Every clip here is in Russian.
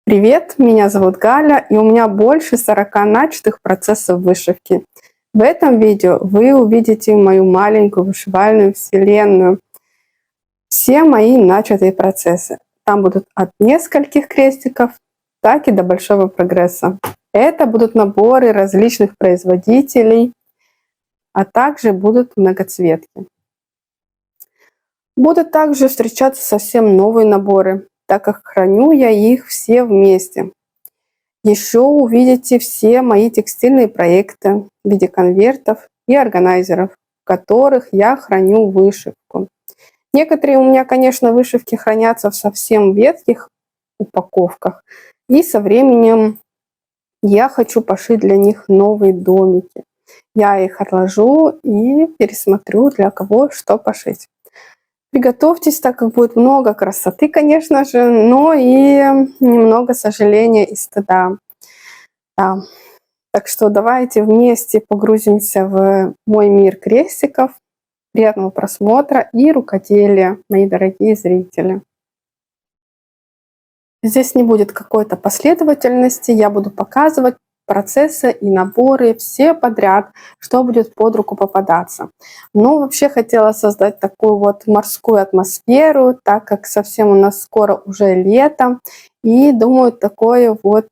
Привет, меня зовут Галя, и у меня больше 40 начатых процессов вышивки. В этом видео вы увидите мою маленькую вышивальную вселенную. Все мои начатые процессы. Там будут от нескольких крестиков, так и до большого прогресса. Это будут наборы различных производителей, а также будут многоцветки. Будут также встречаться совсем новые наборы, так как храню я их все вместе. Еще увидите все мои текстильные проекты в виде конвертов и органайзеров, в которых я храню вышивку. Некоторые у меня, конечно, вышивки хранятся в совсем ветхих упаковках, и со временем я хочу пошить для них новые домики. Я их отложу и пересмотрю, для кого что пошить. Приготовьтесь, так как будет много красоты, конечно же, но и немного сожаления и стыда. Да. Так что давайте вместе погрузимся в мой мир крестиков. Приятного просмотра и рукоделия, мои дорогие зрители. Здесь не будет какой-то последовательности, я буду показывать процессы и наборы все подряд, что будет под руку попадаться. Но вообще хотела создать такую вот морскую атмосферу, так как совсем у нас скоро уже лето, и думаю, такое вот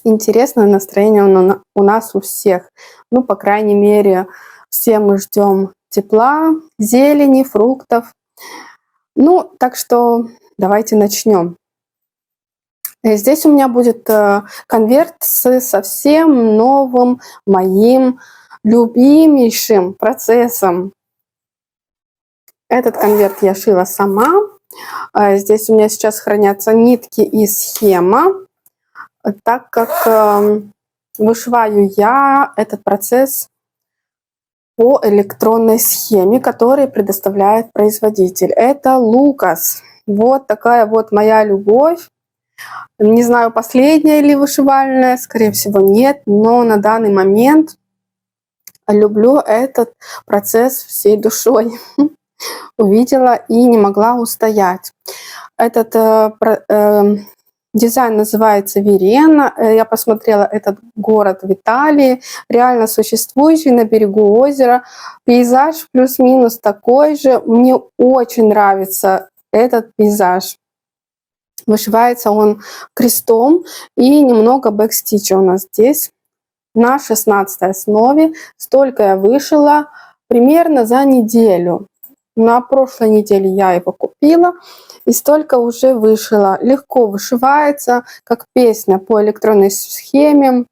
интересное настроение у нас у всех. Ну, по крайней мере, все мы ждем тепла, зелени, фруктов. Ну, так что давайте начнем. Здесь у меня будет конверт с совсем новым моим любимейшим процессом. Этот конверт я шила сама. Здесь у меня сейчас хранятся нитки и схема, так как вышиваю я этот процесс по электронной схеме, которую предоставляет производитель. Это Лукас. Вот такая вот моя любовь. Не знаю, последняя ли вышивальная, скорее всего нет, но на данный момент люблю этот процесс всей душой. Увидела и не могла устоять. Этот дизайн называется Верена. Я посмотрела этот город в Италии, реально существующий на берегу озера. Пейзаж плюс-минус такой же. Мне очень нравится этот пейзаж. Вышивается он крестом и немного бэкстича у нас здесь. На 16 основе. Столько я вышила примерно за неделю. На прошлой неделе я его купила и столько уже вышила. Легко вышивается, как песня по электронной схеме.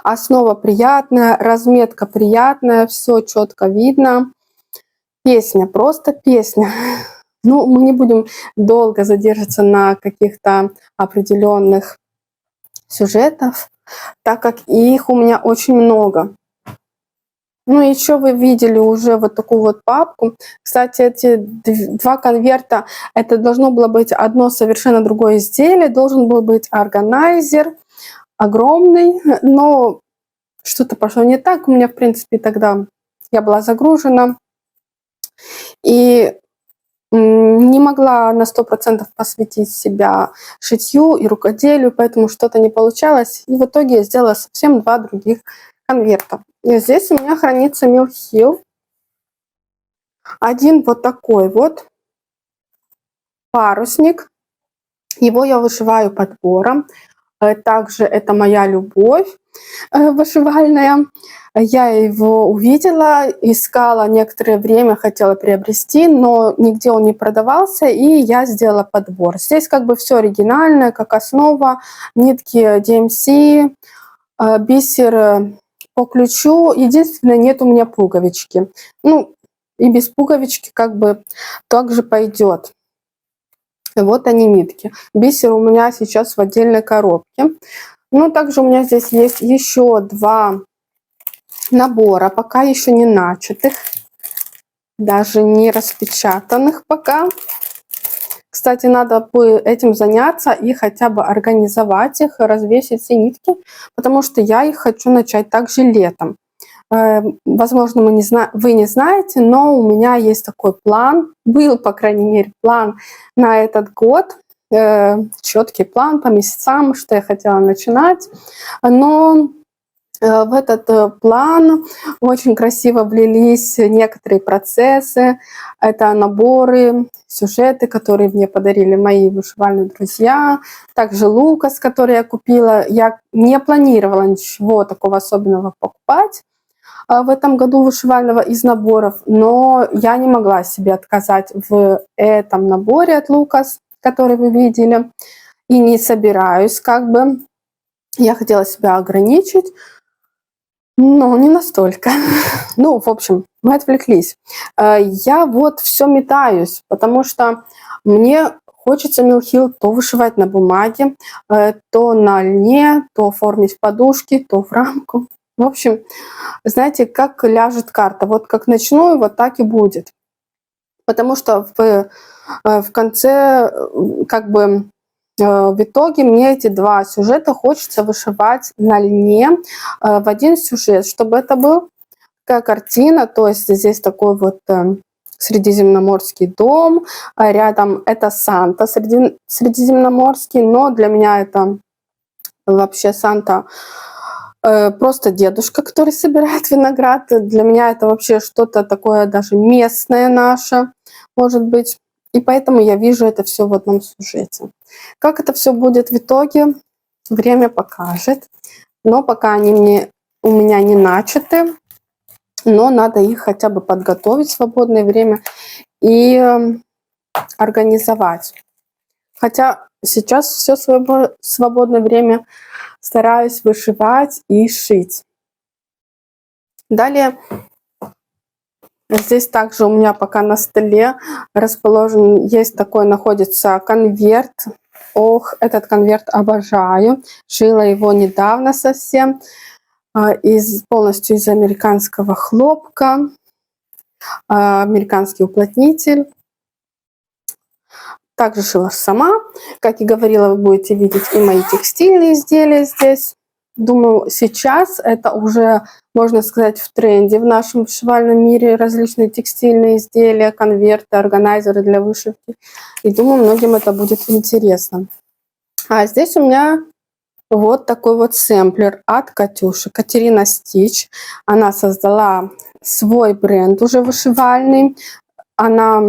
Основа приятная, разметка приятная, все четко видно. Песня, просто песня. Ну, мы не будем долго задерживаться на каких-то определенных сюжетах, так как их у меня очень много. Ну, еще вы видели уже вот такую вот папку. Кстати, эти два конверта, это должно было быть одно совершенно другое изделие. Должен был быть органайзер огромный, но что-то пошло не так. У меня, в принципе, тогда я была загружена. И не могла на 100% посвятить себя шитью и рукоделию, поэтому что-то не получалось. И в итоге я сделала совсем два других конверта. И здесь у меня хранится Милхил. Один вот такой вот парусник. Его я вышиваю подбором. Также это моя любовь вышивальная. Я его увидела, искала некоторое время, хотела приобрести, но нигде он не продавался, и я сделала подбор. Здесь как бы все оригинальное, как основа, нитки DMC, бисер по ключу. Единственное, нет у меня пуговички. Ну, и без пуговички как бы также пойдет. Вот они нитки. Бисер у меня сейчас в отдельной коробке. Ну, также у меня здесь есть еще два набора, пока еще не начатых, даже не распечатанных пока. Кстати, надо бы этим заняться и хотя бы организовать их, развесить все нитки, потому что я их хочу начать также летом. Возможно, вы не знаете, но у меня есть такой план, был, по крайней мере, план на этот год. четкий план по месяцам, что я хотела начинать. Но в этот план очень красиво влились некоторые процессы. Это наборы, сюжеты, которые мне подарили мои вышивальные друзья. Также Лукас, который я купила. Я не планировала ничего такого особенного покупать в этом году вышивального из наборов, но я не могла себе отказать в этом наборе от Лукас, который вы видели, и не собираюсь как бы. Я хотела себя ограничить, но не настолько. Ну, в общем, мы отвлеклись. Я вот все метаюсь, потому что мне хочется милхил то вышивать на бумаге, то на льне, то оформить в подушки, то в рамку. В общем, знаете, как ляжет карта. Вот как начну, вот так и будет. Потому что в конце, как бы, в итоге мне эти два сюжета хочется вышивать на льне в один сюжет, чтобы это был такая картина, то есть здесь такой вот средиземноморский дом, а рядом это Санта средиземноморский, но для меня это вообще Санта просто дедушка, который собирает виноград. Для меня это вообще что-то такое даже местное наше, может быть. И поэтому я вижу это все в одном сюжете. Как это все будет в итоге, время покажет. Но пока они у меня не начаты, но надо их хотя бы подготовить в свободное время и организовать. Хотя сейчас все свободное время стараюсь вышивать и шить. Далее здесь также у меня пока на столе расположен, есть такой, находится конверт. Ох, этот конверт обожаю. Шила его недавно совсем. Полностью из американского хлопка. Американский уплотнитель. Также шила сама. Как и говорила, вы будете видеть и мои текстильные изделия здесь. Думаю, сейчас это уже, можно сказать, в тренде в нашем вышивальном мире. Различные текстильные изделия, конверты, органайзеры для вышивки. И думаю, многим это будет интересно. А здесь у меня вот такой вот сэмплер от Катюши. Катерина Стич. Она создала свой бренд уже вышивальный. Она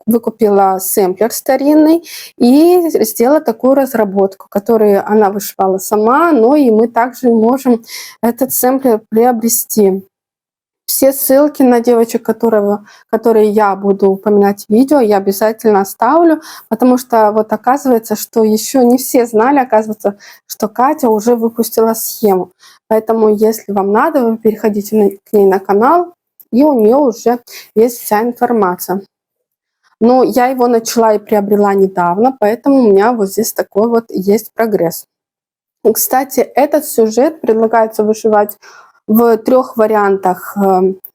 выкупила сэмплер старинный и сделала такую разработку, которую она вышивала сама, но и мы также можем этот сэмплер приобрести. Все ссылки на девочек, которые я буду упоминать в видео, я обязательно оставлю, потому что вот оказывается, что еще не все знали, оказывается, что Катя уже выпустила схему. Поэтому, если вам надо, вы переходите к ней на канал, и у нее уже есть вся информация. Но я его начала и приобрела недавно, поэтому у меня вот здесь такой вот есть прогресс. И, кстати, этот сюжет предлагается вышивать в 3 вариантах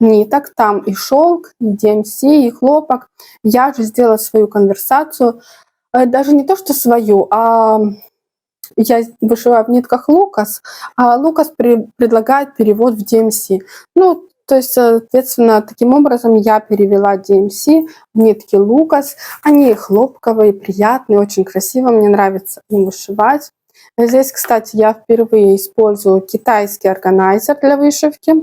ниток. Там и шелк, и DMC, и хлопок. Я же сделала свою конверсацию. Даже не то, что свою, а я вышиваю в нитках Лукас, а Лукас предлагает перевод в DMC. Ну, то есть, соответственно, таким образом я перевела DMC в нитки Лукас. Они хлопковые, приятные, очень красиво. Мне нравится им вышивать. Здесь, кстати, я впервые использую китайский органайзер для вышивки.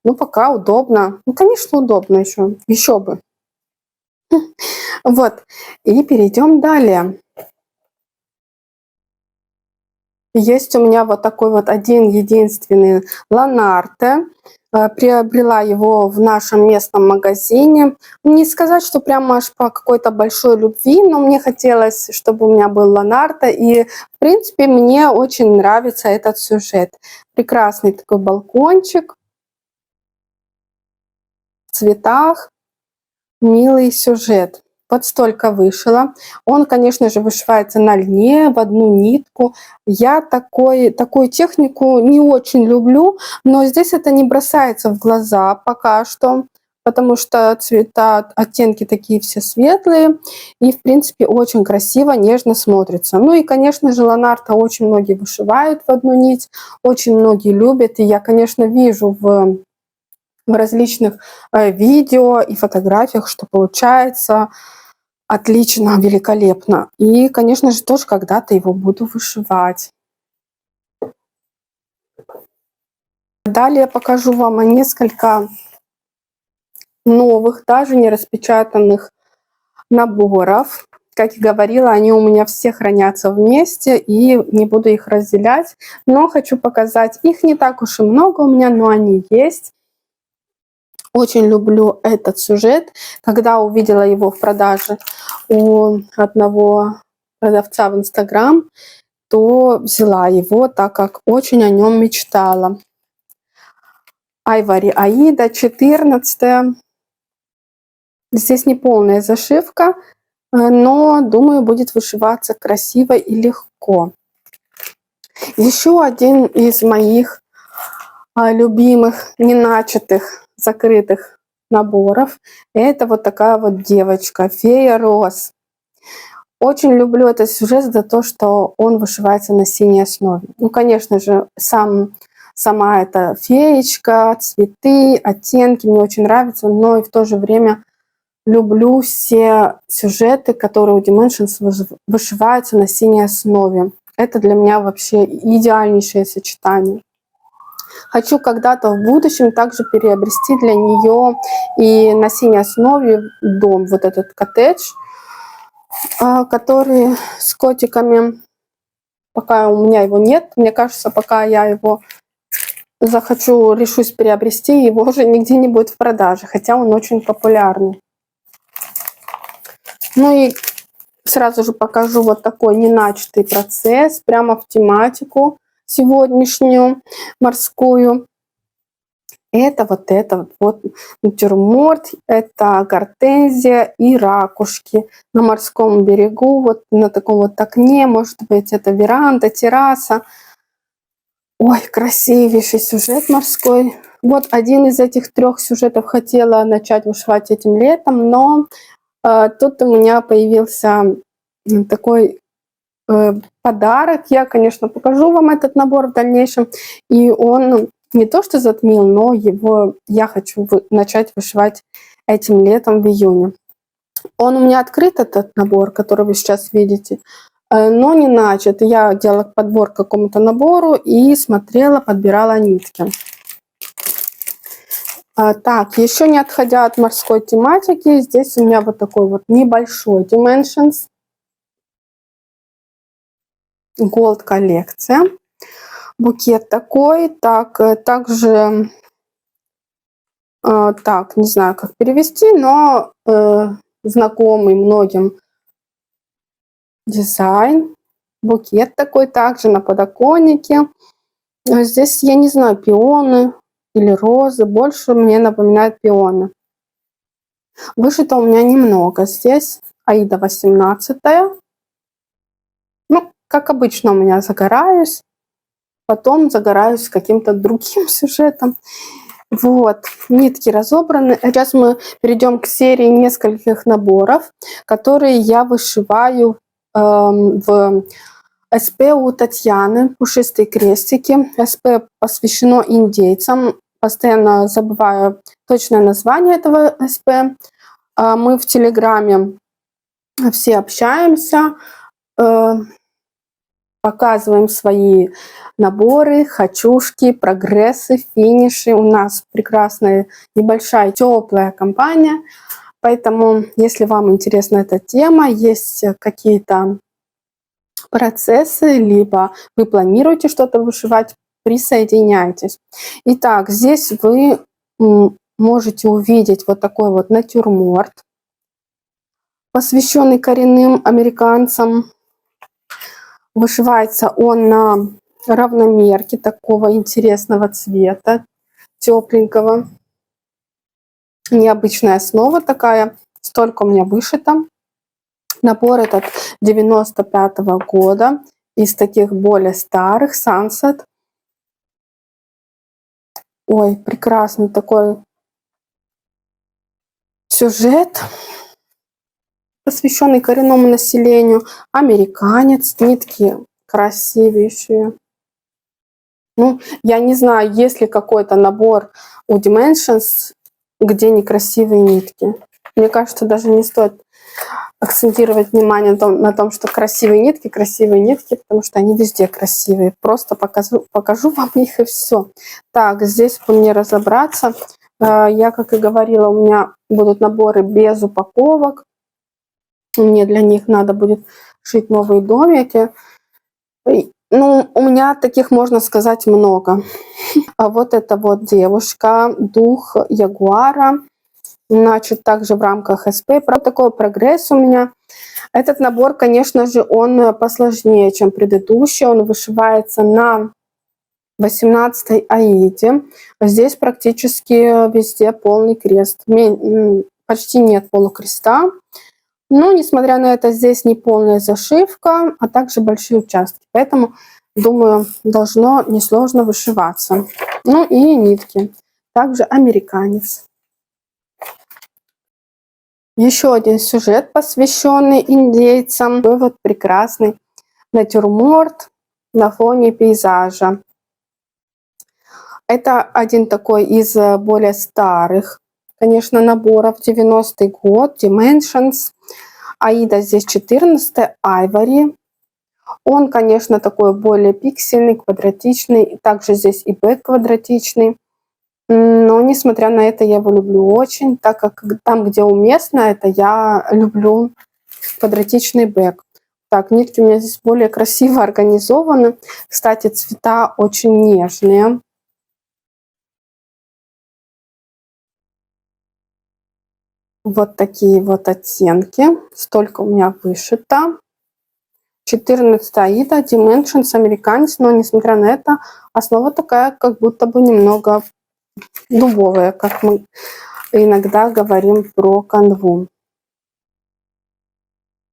Ну, пока удобно. Ну, конечно, удобно еще. Еще бы. Вот. И перейдем далее. Есть у меня вот такой вот один единственный Ланарте. Приобрела его в нашем местном магазине. Не сказать, что прямо аж по какой-то большой любви, но мне хотелось, чтобы у меня был Ланарте. И, в принципе, мне очень нравится этот сюжет. Прекрасный такой балкончик в цветах. Милый сюжет. Вот столько вышила. Он, конечно же, вышивается на льне, в одну нитку. Я такую технику не очень люблю, но здесь это не бросается в глаза пока что, потому что цвета, оттенки такие все светлые и, в принципе, очень красиво, нежно смотрится. Ну и, конечно же, Ланарте очень многие вышивают в одну нить, очень многие любят. И я, конечно, вижу в различных видео и фотографиях, что получается Отлично, великолепно. И, конечно же, тоже когда-то его буду вышивать. Далее покажу вам несколько новых, даже не распечатанных наборов. Как я говорила, они у меня все хранятся вместе, и не буду их разделять. Но хочу показать, их не так уж и много у меня, но они есть. Очень люблю этот сюжет. Когда увидела его в продаже у одного продавца в Инстаграм, то взяла его, так как очень о нем мечтала. Айвори Аида, 14. Здесь не полная зашивка, но, думаю, будет вышиваться красиво и легко. Еще один из моих любимых, не начатых, закрытых наборов. Это вот такая вот девочка, Фея Роз. Очень люблю этот сюжет за то, что он вышивается на синей основе. Ну, конечно же, сама эта феечка, цветы, оттенки мне очень нравятся, но и в то же время люблю все сюжеты, которые у Dimensions вышиваются на синей основе. Это для меня вообще идеальнейшее сочетание. Хочу когда-то в будущем также приобрести для нее и на синей основе дом, вот этот коттедж, который с котиками. Пока у меня его нет, мне кажется, пока я его решусь приобрести, его уже нигде не будет в продаже, хотя он очень популярный. Ну и сразу же покажу вот такой неначатый процесс, прямо в тематику сегодняшнюю морскую. Это вот натюрморт, это гортензия и ракушки на морском берегу, вот на таком вот окне, может быть, это веранда, терраса. Ой, красивейший сюжет морской. Вот один из этих 3 сюжетов хотела начать вышивать этим летом, но тут у меня появился такой подарок. Я, конечно, покажу вам этот набор в дальнейшем. И он не то что затмил, но его я хочу начать вышивать этим летом в июне. Он у меня открыт, этот набор, который вы сейчас видите, но не начат. Я делала подбор к какому-то набору и смотрела, подбирала нитки. Так, еще не отходя от морской тематики, здесь у меня вот такой вот небольшой Dimensions Gold коллекция. Букет такой, также, так, не знаю, как перевести, но знакомый многим дизайн. Букет такой также на подоконнике. Здесь, я не знаю, пионы или розы, больше мне напоминают пионы. Вышито у меня немного здесь, Аида 18. Ну, как обычно у меня загораюсь, потом загораюсь каким-то другим сюжетом. Вот, нитки разобраны. Сейчас мы перейдем к серии нескольких наборов, которые я вышиваю в СП у Татьяны, пушистые крестики. СП посвящено индейцам. Постоянно забываю точное название этого СП. Мы в Телеграме все общаемся, показываем свои наборы, хочушки, прогрессы, финиши. У нас прекрасная, небольшая, теплая компания. Поэтому, если вам интересна эта тема, есть какие-то процессы, либо вы планируете что-то вышивать, присоединяйтесь. Итак, здесь вы можете увидеть вот такой вот натюрморт, посвященный коренным американцам. Вышивается он на равномерке такого интересного цвета, тепленького. Необычная основа такая, столько у меня вышито. Набор этот 95-го года, из таких более старых, Sunset. Ой, прекрасный такой сюжет, посвященный коренному населению. Американец, нитки красивейшие. Ну, я не знаю, есть ли какой-то набор у Dimensions, где некрасивые нитки. Мне кажется, даже не стоит акцентировать внимание на том, что красивые нитки, потому что они везде красивые. Просто покажу вам их и все. Так, здесь по мне разобраться. Я, как и говорила, у меня будут наборы без упаковок. Мне для них надо будет шить новые домики. Ну, у меня таких, можно сказать, много. А вот это вот девушка, дух ягуара. Значит, также в рамках СП. Про такой прогресс у меня. Этот набор, конечно же, он посложнее, чем предыдущий. Он вышивается на 18-й аиде. Здесь практически везде полный крест. Почти нет полукреста. Но, несмотря на это, здесь не полная зашивка, а также большие участки. Поэтому, думаю, должно несложно вышиваться. Ну и нитки. Также американец. Еще один сюжет, посвященный индейцам. Такой вот прекрасный натюрморт на фоне пейзажа. Это один такой из более старых, конечно, наборов. 90-й год, Dimensions. Аида здесь 14, Ivory. Он, конечно, такой более пиксельный, квадратичный. Также здесь и бэк квадратичный. Но, несмотря на это, я его люблю очень, так как там, где уместно, это я люблю квадратичный бэк. Так, нитки у меня здесь более красиво организованы. Кстати, цвета очень нежные. Вот такие вот оттенки. Столько у меня вышито. 14 Аида, Dimensions, американец. Но, несмотря на это, основа такая, как будто бы немного дубовая, как мы иногда говорим про канву.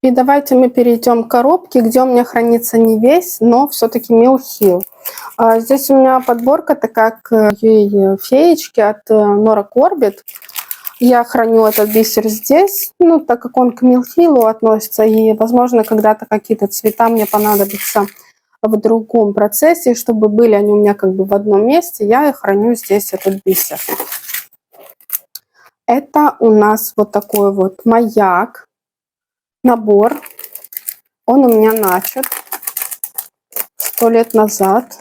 И давайте мы перейдем к коробке, где у меня хранится не весь, но все-таки Mill Hill. Здесь у меня подборка такая к феечке от Nora Corbett. Я храню этот бисер здесь, ну, так как он к Mill Hill относится, и, возможно, когда-то какие-то цвета мне понадобятся в другом процессе, чтобы были они у меня как бы в одном месте, я храню здесь этот бисер. Это у нас вот такой вот маяк, набор. Он у меня начат 100 лет назад.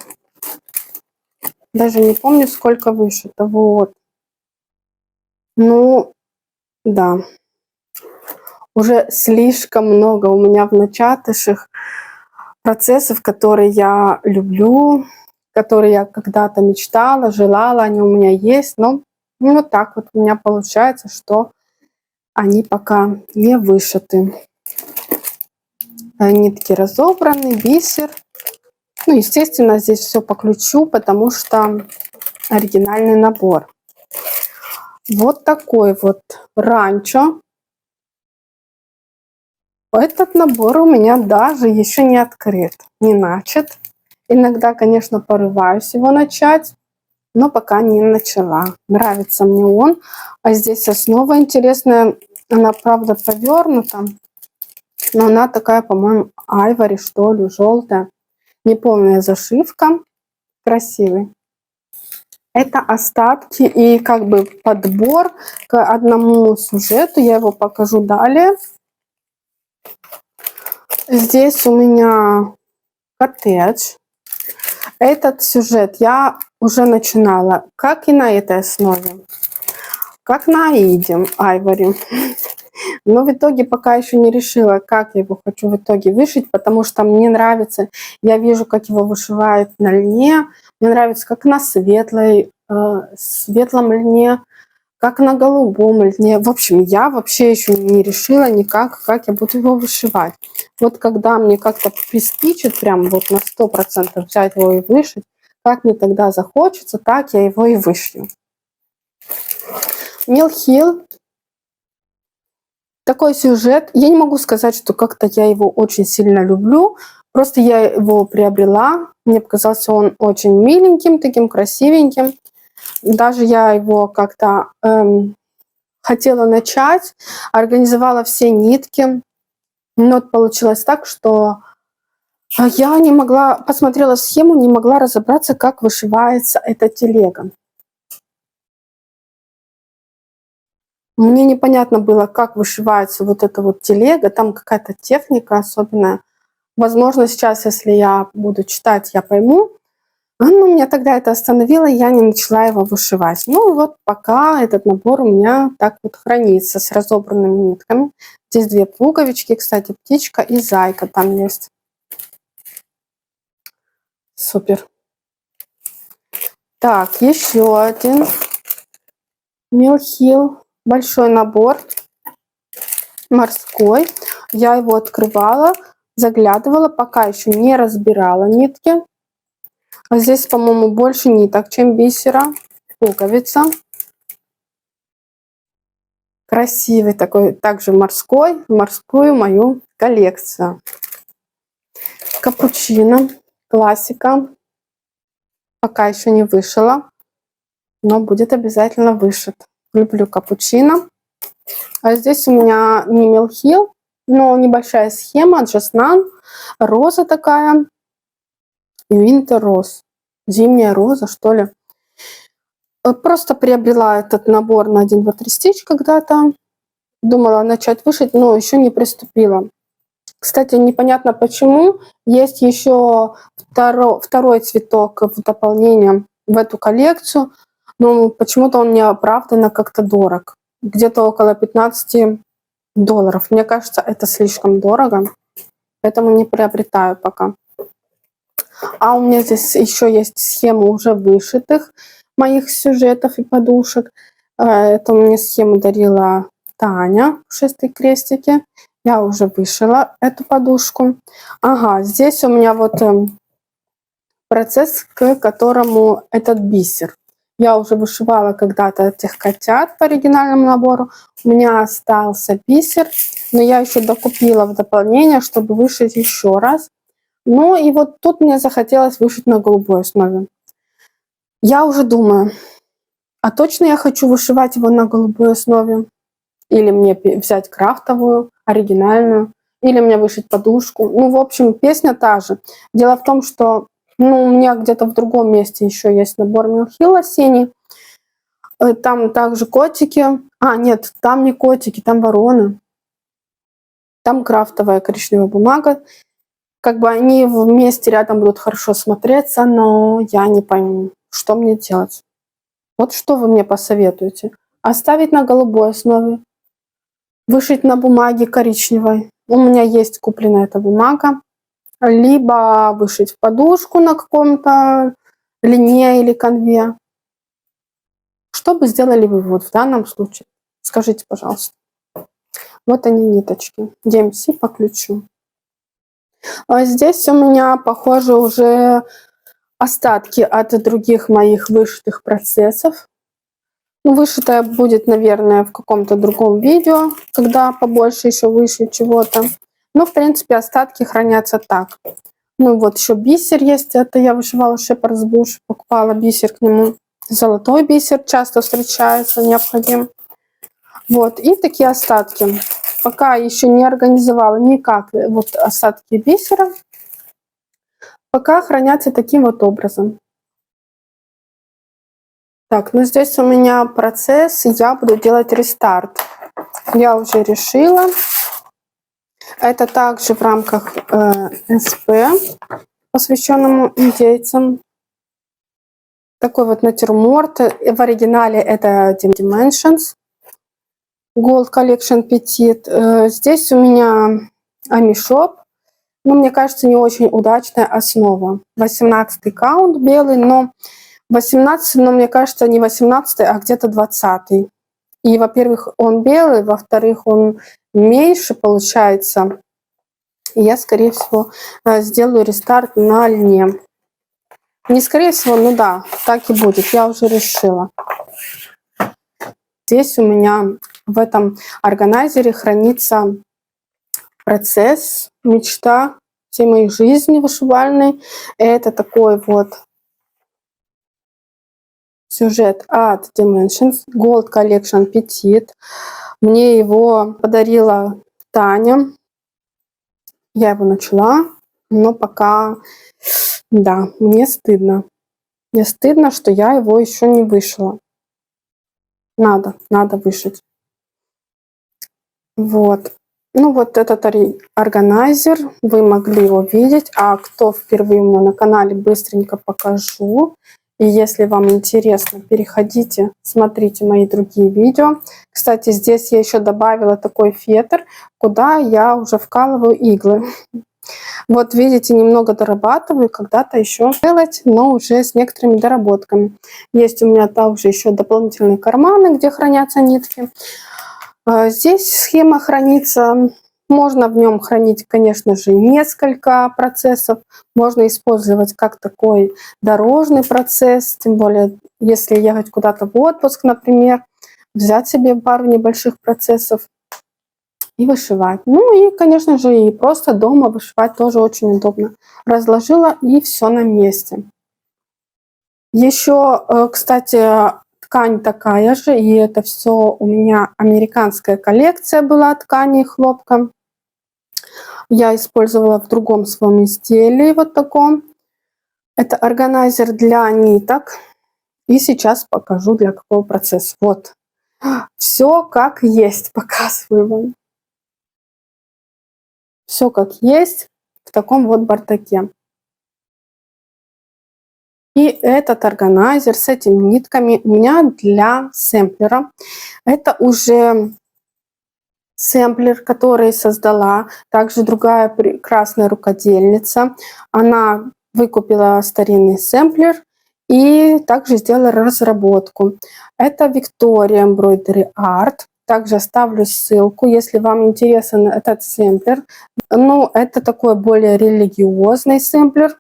Даже не помню, сколько вышито. Вот. Ну, да. Уже слишком много у меня в начаточных процессов, которые я люблю, которые я когда-то мечтала, желала, они у меня есть. Но вот так вот у меня получается, что они пока не вышиты. Нитки разобраны, бисер. Ну, естественно, здесь все по ключу, потому что оригинальный набор. Вот такой вот ранчо. Этот набор у меня даже еще не открыт, не начат. Иногда, конечно, порываюсь его начать, но пока не начала. Нравится мне он. А здесь основа интересная. Она, правда, повернута, но она такая, по-моему, айвори, что ли, желтая. Неполная зашивка. Красивый. Это остатки и как бы подбор к одному сюжету. Я его покажу далее. Здесь у меня коттедж. Этот сюжет я уже начинала, как и на этой основе, как на Аиде, Айвори. Но в итоге пока еще не решила, как я его хочу в итоге вышить, потому что мне нравится, я вижу, как его вышивают на льне, мне нравится, как на светлом льне, как на голубом льне. В общем, я вообще еще не решила никак, как я буду его вышивать. Вот когда мне как-то приспичит прям вот на 100% взять его и вышить, как мне тогда захочется, так я его и вышью. Mill Hill. Такой сюжет. Я не могу сказать, что как-то я его очень сильно люблю. Просто я его приобрела. Мне показался он очень миленьким, таким красивеньким. Даже я его как-то хотела начать, организовала все нитки. Но получилось так, что я не могла, посмотрела схему, не могла разобраться, как вышивается эта телега. Мне непонятно было, как вышивается вот эта вот телега, там какая-то техника особенная. Возможно, сейчас, если я буду читать, я пойму. Ну, меня тогда это остановило, я не начала его вышивать. Ну, вот пока этот набор у меня так вот хранится с разобранными нитками. Здесь 2 пуговички, кстати, птичка и зайка там есть. Супер. Так, еще один Mill Hill. Большой набор. Морской. Я его открывала, заглядывала, пока еще не разбирала нитки. А здесь, по-моему, больше ниток, чем бисера. Пуговица. Красивый такой, также морской, морскую мою коллекцию. Капучино, классика. Пока еще не вышила, но будет обязательно вышит. Люблю капучино. А здесь у меня не Mill Hill, но небольшая схема, Джаснан, роза такая, и Winter Rose, зимняя роза, что ли. Просто приобрела этот набор на 1, 2, 3 стич когда-то. Думала начать вышить, но еще не приступила. Кстати, непонятно почему. Есть еще второй цветок в дополнение в эту коллекцию. Но почему-то он неоправданно как-то дорог. Где-то около $15. Мне кажется, это слишком дорого. Поэтому не приобретаю пока. А у меня здесь еще есть схема уже вышитых моих сюжетов и подушек. Это мне схему дарила Таня, пушистые крестики. Я уже вышила эту подушку. Ага, здесь у меня вот процесс, к которому этот бисер. Я уже вышивала когда-то этих котят по оригинальному набору. У меня остался бисер, но я еще докупила в дополнение, чтобы вышить еще раз. Ну и вот тут мне захотелось вышить на голубой основе. Я уже думаю, а точно я хочу вышивать его на голубой основе? Или мне взять крафтовую, оригинальную? Или мне вышить подушку? Ну, в общем, песня та же. Дело в том, что у меня где-то в другом месте еще есть набор Mill Hill осенний. Там также котики. А, нет, там не котики, там вороны. Там крафтовая коричневая бумага. Как бы они вместе рядом будут хорошо смотреться, но я не пойму, что мне делать. Вот что вы мне посоветуете? Оставить на голубой основе, вышить на бумаге коричневой. У меня есть куплена эта бумага. Либо вышить подушку на каком-то линее или конве. Что бы сделали вы вот в данном случае? Скажите, пожалуйста. Вот они ниточки. DMC по ключу. А здесь у меня, похоже, уже остатки от других моих вышитых процессов. Ну, вышитое будет, наверное, в каком-то другом видео, когда побольше еще вышить чего-то. Но, в принципе, остатки хранятся так. Ну, вот еще бисер есть. Это я вышивала Shepherd's Bush, покупала бисер к нему. Золотой бисер часто встречается, необходим. Вот, и такие остатки. Пока еще не организовала никак вот остатки бисера. Пока хранятся таким вот образом. Так, ну здесь у меня процесс, я буду делать рестарт. Я уже решила. Это также в рамках СП, посвященному индейцам. Такой вот натюрморт. В оригинале это Dimensions. Gold Collection Petit. Здесь у меня Амишоп. Ну, мне кажется, не очень удачная основа. 18-й каунт белый, но 18, но мне кажется, не 18, а где-то 20. И, во-первых, он белый, во-вторых, он меньше получается. И я, скорее всего, сделаю рестарт на льне. Не скорее всего, ну да, так и будет. Я уже решила. Здесь у меня в этом органайзере хранится процесс, мечта всей моей жизни вышивальной. Это такой вот сюжет от Dimensions, Gold Collection Petit. Мне его подарила Таня. Я его начала, но пока, да, мне стыдно. Мне стыдно, что я его еще не вышила. Надо вышить. Вот. Ну вот этот органайзер, вы могли его видеть, а кто впервые у меня на канале, быстренько покажу. И если вам интересно, переходите, смотрите мои другие видео. Кстати, здесь я еще добавила такой фетр, куда я уже вкалываю иглы. Вот видите, немного дорабатываю, когда-то еще делать, но уже с некоторыми доработками. Есть у меня также еще дополнительные карманы, где хранятся нитки. Здесь схема хранится. Можно в нем хранить, конечно же, несколько процессов. Можно использовать как такой дорожный процесс, тем более, если ехать куда-то в отпуск, например, взять себе пару небольших процессов и вышивать. Ну и, конечно же, и просто дома вышивать тоже очень удобно. Разложила и все на месте. Еще, кстати, ткань такая же, и это все у меня американская коллекция была ткани и хлопка. Я использовала в другом своем изделии, вот таком. Это органайзер для ниток. И сейчас покажу, для какого процесса. Вот. Все как есть, показываю вам. Все как есть в таком вот бардаке. И этот органайзер с этими нитками у меня для сэмплера. Это уже сэмплер, который создала также другая прекрасная рукодельница. Она выкупила старинный сэмплер и также сделала разработку. Это Victoria Embroidery Art. Также оставлю ссылку, если вам интересен этот сэмплер. Ну, это такой более религиозный сэмплер.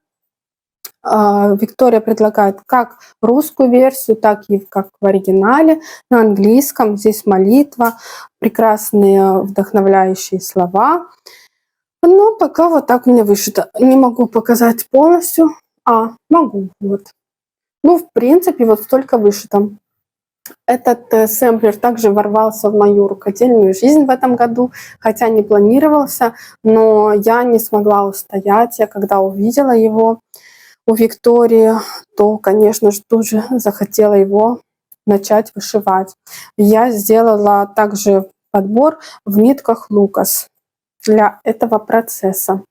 Виктория предлагает как русскую версию, так и как в оригинале на английском. Здесь молитва, прекрасные вдохновляющие слова. Но пока вот так у меня вышито. Не могу показать полностью. Могу, вот. Ну, в принципе, вот столько вышито. Этот сэмплер также ворвался в мою рукодельную жизнь в этом году, хотя не планировался, но я не смогла устоять. Я когда увидела его у Виктории, то, конечно же, тут же захотела его начать вышивать. Я сделала также подбор в нитках Лукас для этого процесса.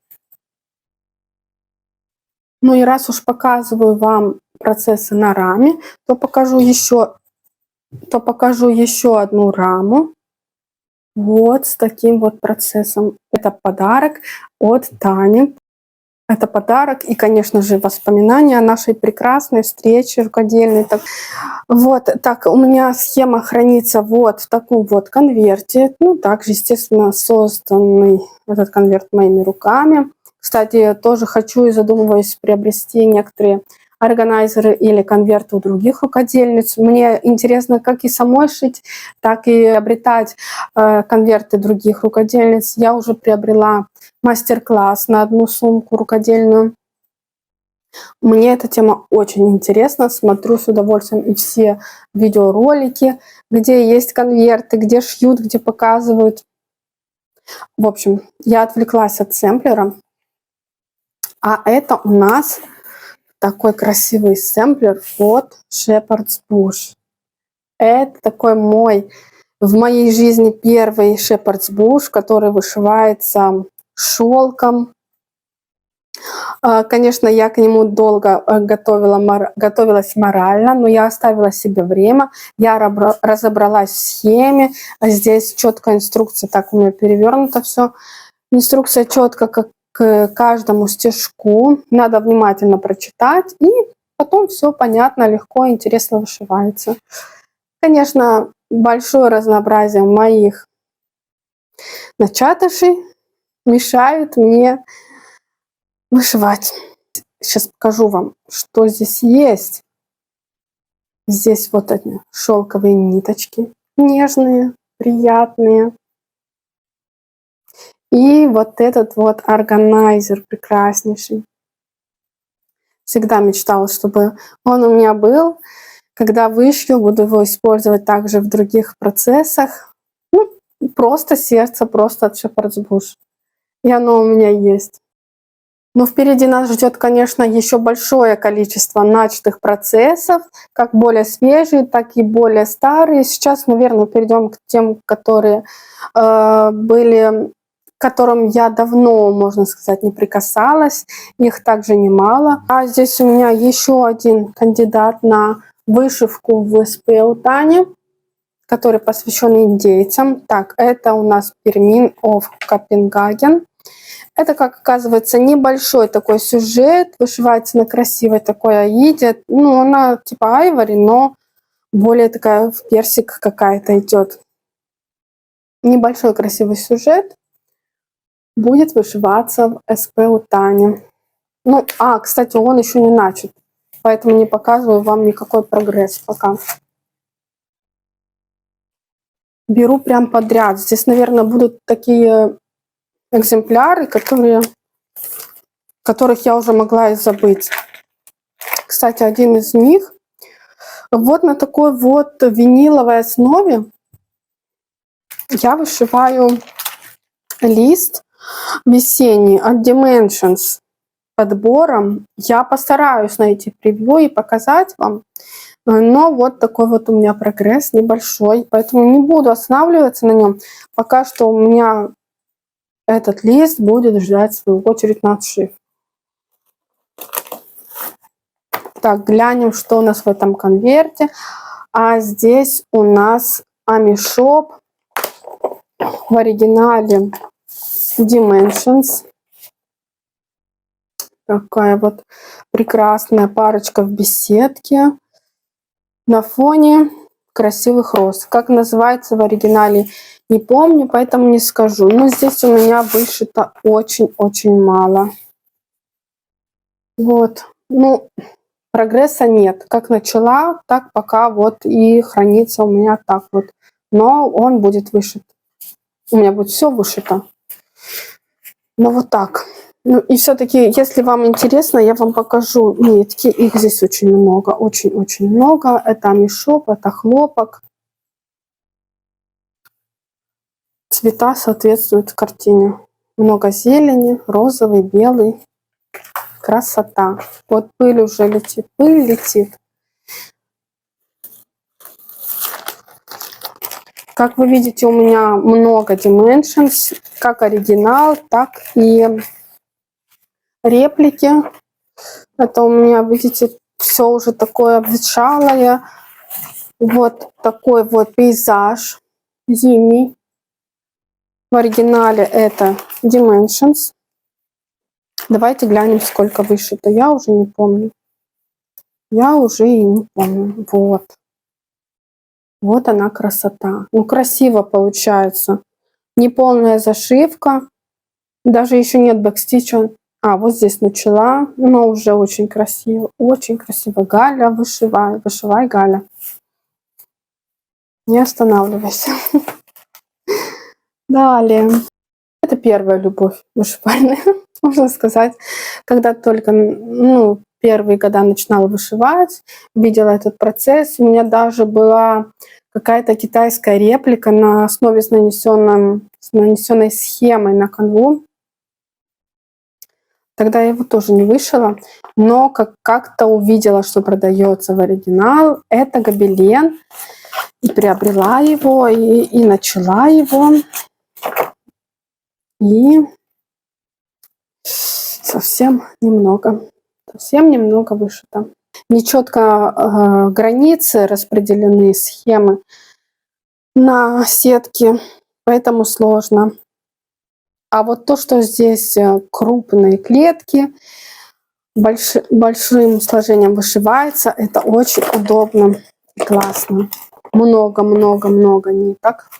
Ну и раз уж показываю вам процессы на раме, то покажу еще одну раму. Вот с таким вот процессом. Это подарок от Тани. Это подарок и, конечно же, воспоминания о нашей прекрасной встрече рукодельной. Вот так у меня схема хранится вот в таком вот конверте. Ну, также, естественно, созданный этот конверт моими руками. Кстати, тоже хочу и задумываюсь приобрести некоторые органайзеры или конверты у других рукодельниц. Мне интересно как и самой шить, так и приобретать конверты других рукодельниц. Я уже приобрела мастер-класс на одну сумку рукодельную. Мне эта тема очень интересна. Смотрю с удовольствием и все видеоролики, где есть конверты, где шьют, где показывают. В общем, я отвлеклась от сэмплера. А это у нас такой красивый сэмплер от Shepherd's Bush. Это такой в моей жизни первый Shepherd's Bush, который вышивается шелком. Конечно, я к нему долго готовилась морально, но я оставила себе время. Я разобралась в схеме. Здесь четкая инструкция, так у меня перевернуто все. Инструкция четко как к каждому стежку. Надо внимательно прочитать, и потом все понятно, легко, интересно вышивается. Конечно, большое разнообразие моих начатышей мешают мне вышивать. Сейчас покажу вам, что здесь есть. Здесь вот эти шелковые ниточки, нежные, приятные. И вот этот вот органайзер прекраснейший. Всегда мечтала, чтобы он у меня был. Когда вышью, буду его использовать также в других процессах. Ну, просто сердце, просто от Shepherd's Bush. И оно у меня есть. Но впереди нас ждет, конечно, еще большое количество начатых процессов, как более свежие, так и более старые. Сейчас, наверное, перейдем к тем, которые были, к которым я давно, можно сказать, не прикасалась. Их также немало. А здесь у меня еще один кандидат на вышивку в СП у Тани, который посвящен индейцам. Так, это у нас Пермин of Копенгаген. Это, как оказывается, небольшой такой сюжет, вышивается на красивой такой аиде. Ну, она типа айвори, но более такая в персик какая-то идет. Небольшой красивый сюжет будет вышиваться в СП у Тани. Ну, кстати, он еще не начат, поэтому не показываю вам никакой прогресс пока. Беру прям подряд. Здесь, наверное, будут такие экземпляры, которых я уже могла и забыть. Кстати, один из них вот на такой вот виниловой основе я вышиваю лист весенний от Dimensions подбором. Я постараюсь найти превью и показать вам. Но вот такой вот у меня прогресс небольшой, поэтому не буду останавливаться на нем. Пока что у меня этот лист будет ждать свою очередь на отшив. Так, глянем, что у нас в этом конверте. А здесь у нас Амишоп в оригинале Dimensions. Такая вот прекрасная парочка в беседке на фоне красивых роз. Как называется в оригинале, не помню, поэтому не скажу. Но здесь у меня вышито очень-очень мало. Вот. Ну, прогресса нет. Как начала, так пока вот и хранится у меня так вот. Но он будет вышит. У меня будет все вышито. Но вот так. Ну и все-таки, если вам интересно, я вам покажу нитки. Их здесь очень много, очень-очень много. Это мешок, это хлопок. Цвета соответствуют картине. Много зелени, розовый, белый. Красота. Вот пыль уже летит. Пыль летит. Как вы видите, у меня много Dimensions. Как оригинал, так и реплики. Это у меня, видите, все уже такое обветшалое. Вот такой вот пейзаж зимний. В оригинале это Dimensions. Давайте глянем, сколько вышито. Я уже не помню. Я уже и не помню. Вот. Вот она красота. Ну, красиво получается. Неполная зашивка. Даже еще нет бэкстича. Вот здесь начала. Но уже очень красиво. Очень красиво. Галя, вышивай. Вышивай, Галя. Не останавливайся. Далее. Это первая любовь вышивальная, можно сказать. Когда только первые года начинала вышивать, видела этот процесс. У меня даже была какая-то китайская реплика на основе с нанесенной схемой на канву. Тогда я его тоже не вышила, но как-то увидела, что продается в оригинал. Это гобелен. И приобрела его, и начала его. И совсем немного вышито. Нечетко границы распределены, схемы на сетке, поэтому сложно. А вот то, что здесь крупные клетки, большим сложением вышивается, это очень удобно и классно. Много-много-много ниток.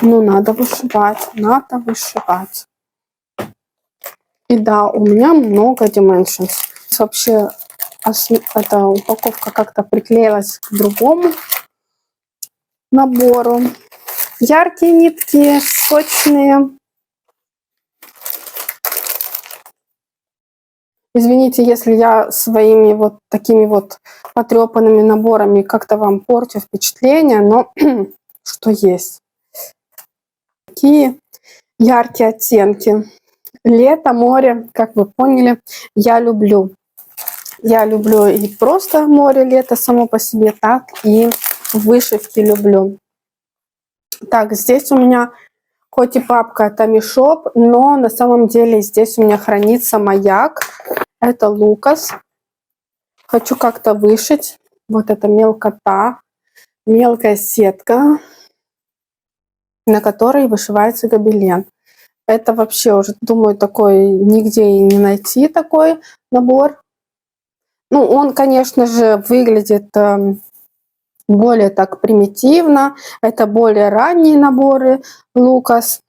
Ну, надо вышивать, надо вышивать. И да, у меня много Dimensions. Вообще, эта упаковка как-то приклеилась к другому набору. Яркие нитки, сочные. Извините, если я своими вот такими вот потрепанными наборами как-то вам порчу впечатление, но что есть. Такие яркие оттенки. Лето, море, как вы поняли, я люблю. Я люблю и просто море, лето само по себе, так и вышивки люблю. Так, здесь у меня хоть и папка Тамми Шоп, но на самом деле здесь у меня хранится маяк. Это Лукас. Хочу как-то вышить. Вот это мелкота, мелкая сетка, на которой вышивается гобелен. Это вообще уже, думаю, такой нигде и не найти такой набор. Ну, он, конечно же, выглядит более так примитивно. Это более ранние наборы Лукас.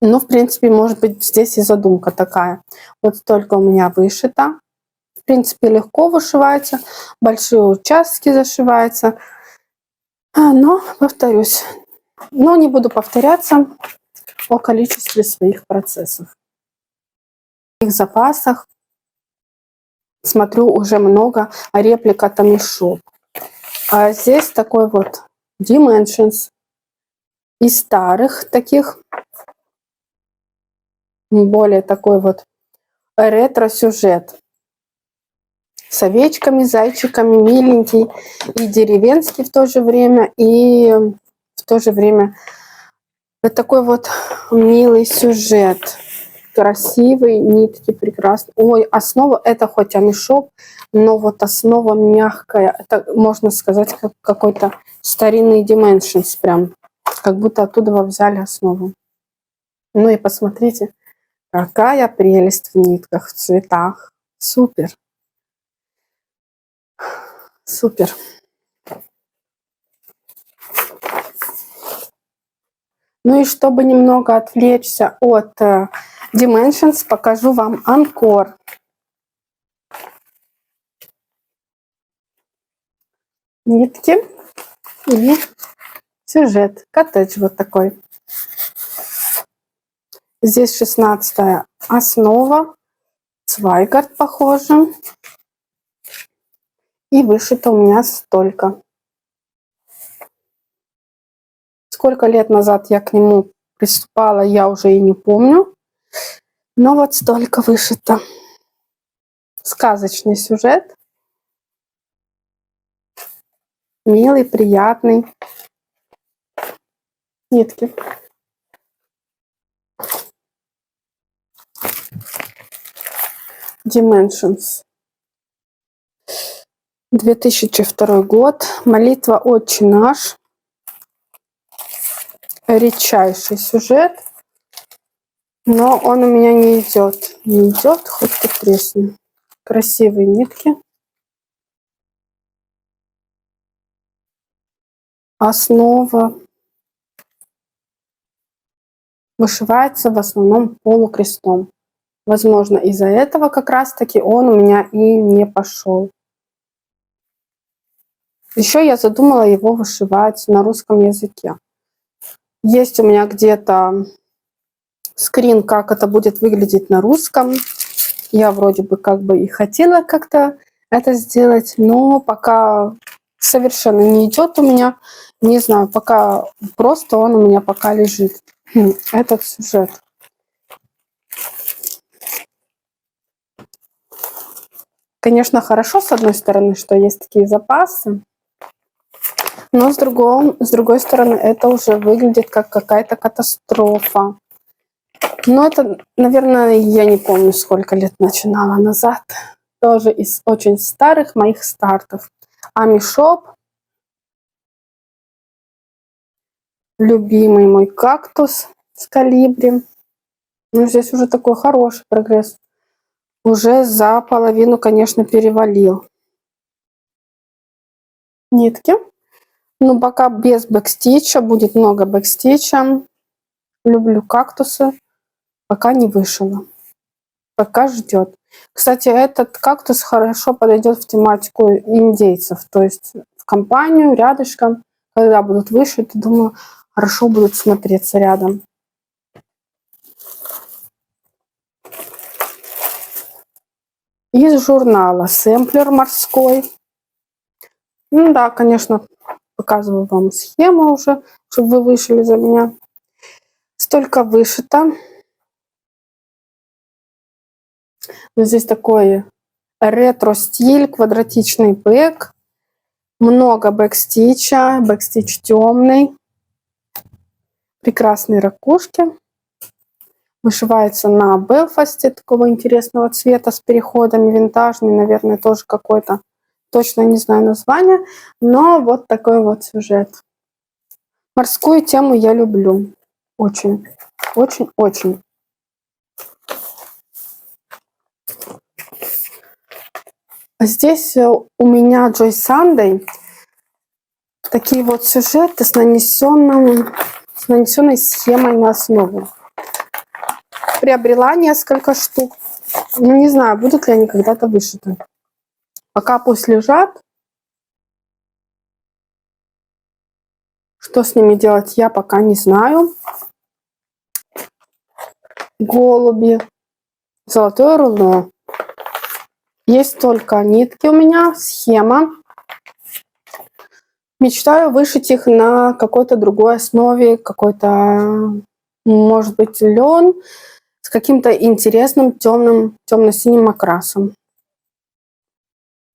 Но, в принципе, может быть, здесь и задумка такая. Вот столько у меня вышито. В принципе, легко вышивается. Большие участки зашиваются. Но, повторюсь, но не буду повторяться о количестве своих процессов. В их запасах смотрю уже много реплика Тамми Шоп. А здесь такой вот Dimensions из старых таких, более такой вот ретро-сюжет с овечками, зайчиками, миленький и деревенский в то же время, и в то же время вот такой вот милый сюжет, красивый, нитки прекрасные. Ой, основа это хоть Тамми Шоп, но вот основа мягкая, это можно сказать как какой-то старинный Dimensions прям, как будто оттуда взяли основу. Ну и посмотрите, какая прелесть в нитках, в цветах. Супер. Супер. Ну и чтобы немного отвлечься от Dimensions, покажу вам Анкор. Нитки и сюжет. Коттедж вот такой. Здесь 16-я основа. Цвайгард похоже. И вышито у меня столько. Сколько лет назад я к нему приступала, я уже и не помню. Но вот столько вышито. Сказочный сюжет. Милый, приятный. Нитки. Dimensions. 2002 год. Молитва «Отче наш». Редчайший сюжет. Но он у меня не идет. Не идет, хоть ты тресни. Красивые нитки. Основа вышивается в основном полукрестом. Возможно, из-за этого как раз-таки он у меня и не пошел. Еще я задумала его вышивать на русском языке. Есть у меня где-то скрин, как это будет выглядеть на русском. Я вроде бы как бы и хотела как-то это сделать, но пока совершенно не идет у меня. Не знаю, пока просто он у меня пока лежит. Этот сюжет. Конечно, хорошо, с одной стороны, что есть такие запасы, но с другой стороны, это уже выглядит как какая-то катастрофа. Но это, наверное, я не помню, сколько лет начинала назад. Тоже из очень старых моих стартов. Тамми Шоп. Любимый мой кактус с колибри. Ну, здесь уже такой хороший прогресс. Уже за половину, конечно, перевалил. Нитки. Ну, пока без бэкстича. Будет много бэкстича. Люблю кактусы. Пока не вышила. Пока ждет. Кстати, этот кактус хорошо подойдет в тематику индейцев. То есть в компанию, рядышком. Когда будут вышиты, думаю, хорошо будут смотреться рядом. Из журнала «Сэмплер морской». Ну да, конечно, показываю вам схему уже, чтобы вы вышили за меня. Столько вышито. Вот здесь такой ретро-стиль, квадратичный бэк. Много бэкстича, бэкстич темный. Прекрасные ракушки. Вышивается на Белфасте такого интересного цвета с переходами, винтажный, наверное, тоже какой-то, точно не знаю название, но вот такой вот сюжет. Морскую тему я люблю. Очень, очень, очень. Здесь у меня Joy Sunday такие вот сюжеты с нанесенной схемой на основу. Приобрела несколько штук. Ну, не знаю, будут ли они когда-то вышиты. Пока пусть лежат. Что с ними делать, я пока не знаю. Голуби. Золотое руно. Есть только нитки у меня, схема. Мечтаю вышить их на какой-то другой основе, какой-то, может быть, лен с каким-то интересным темным, темно-синим окрасом.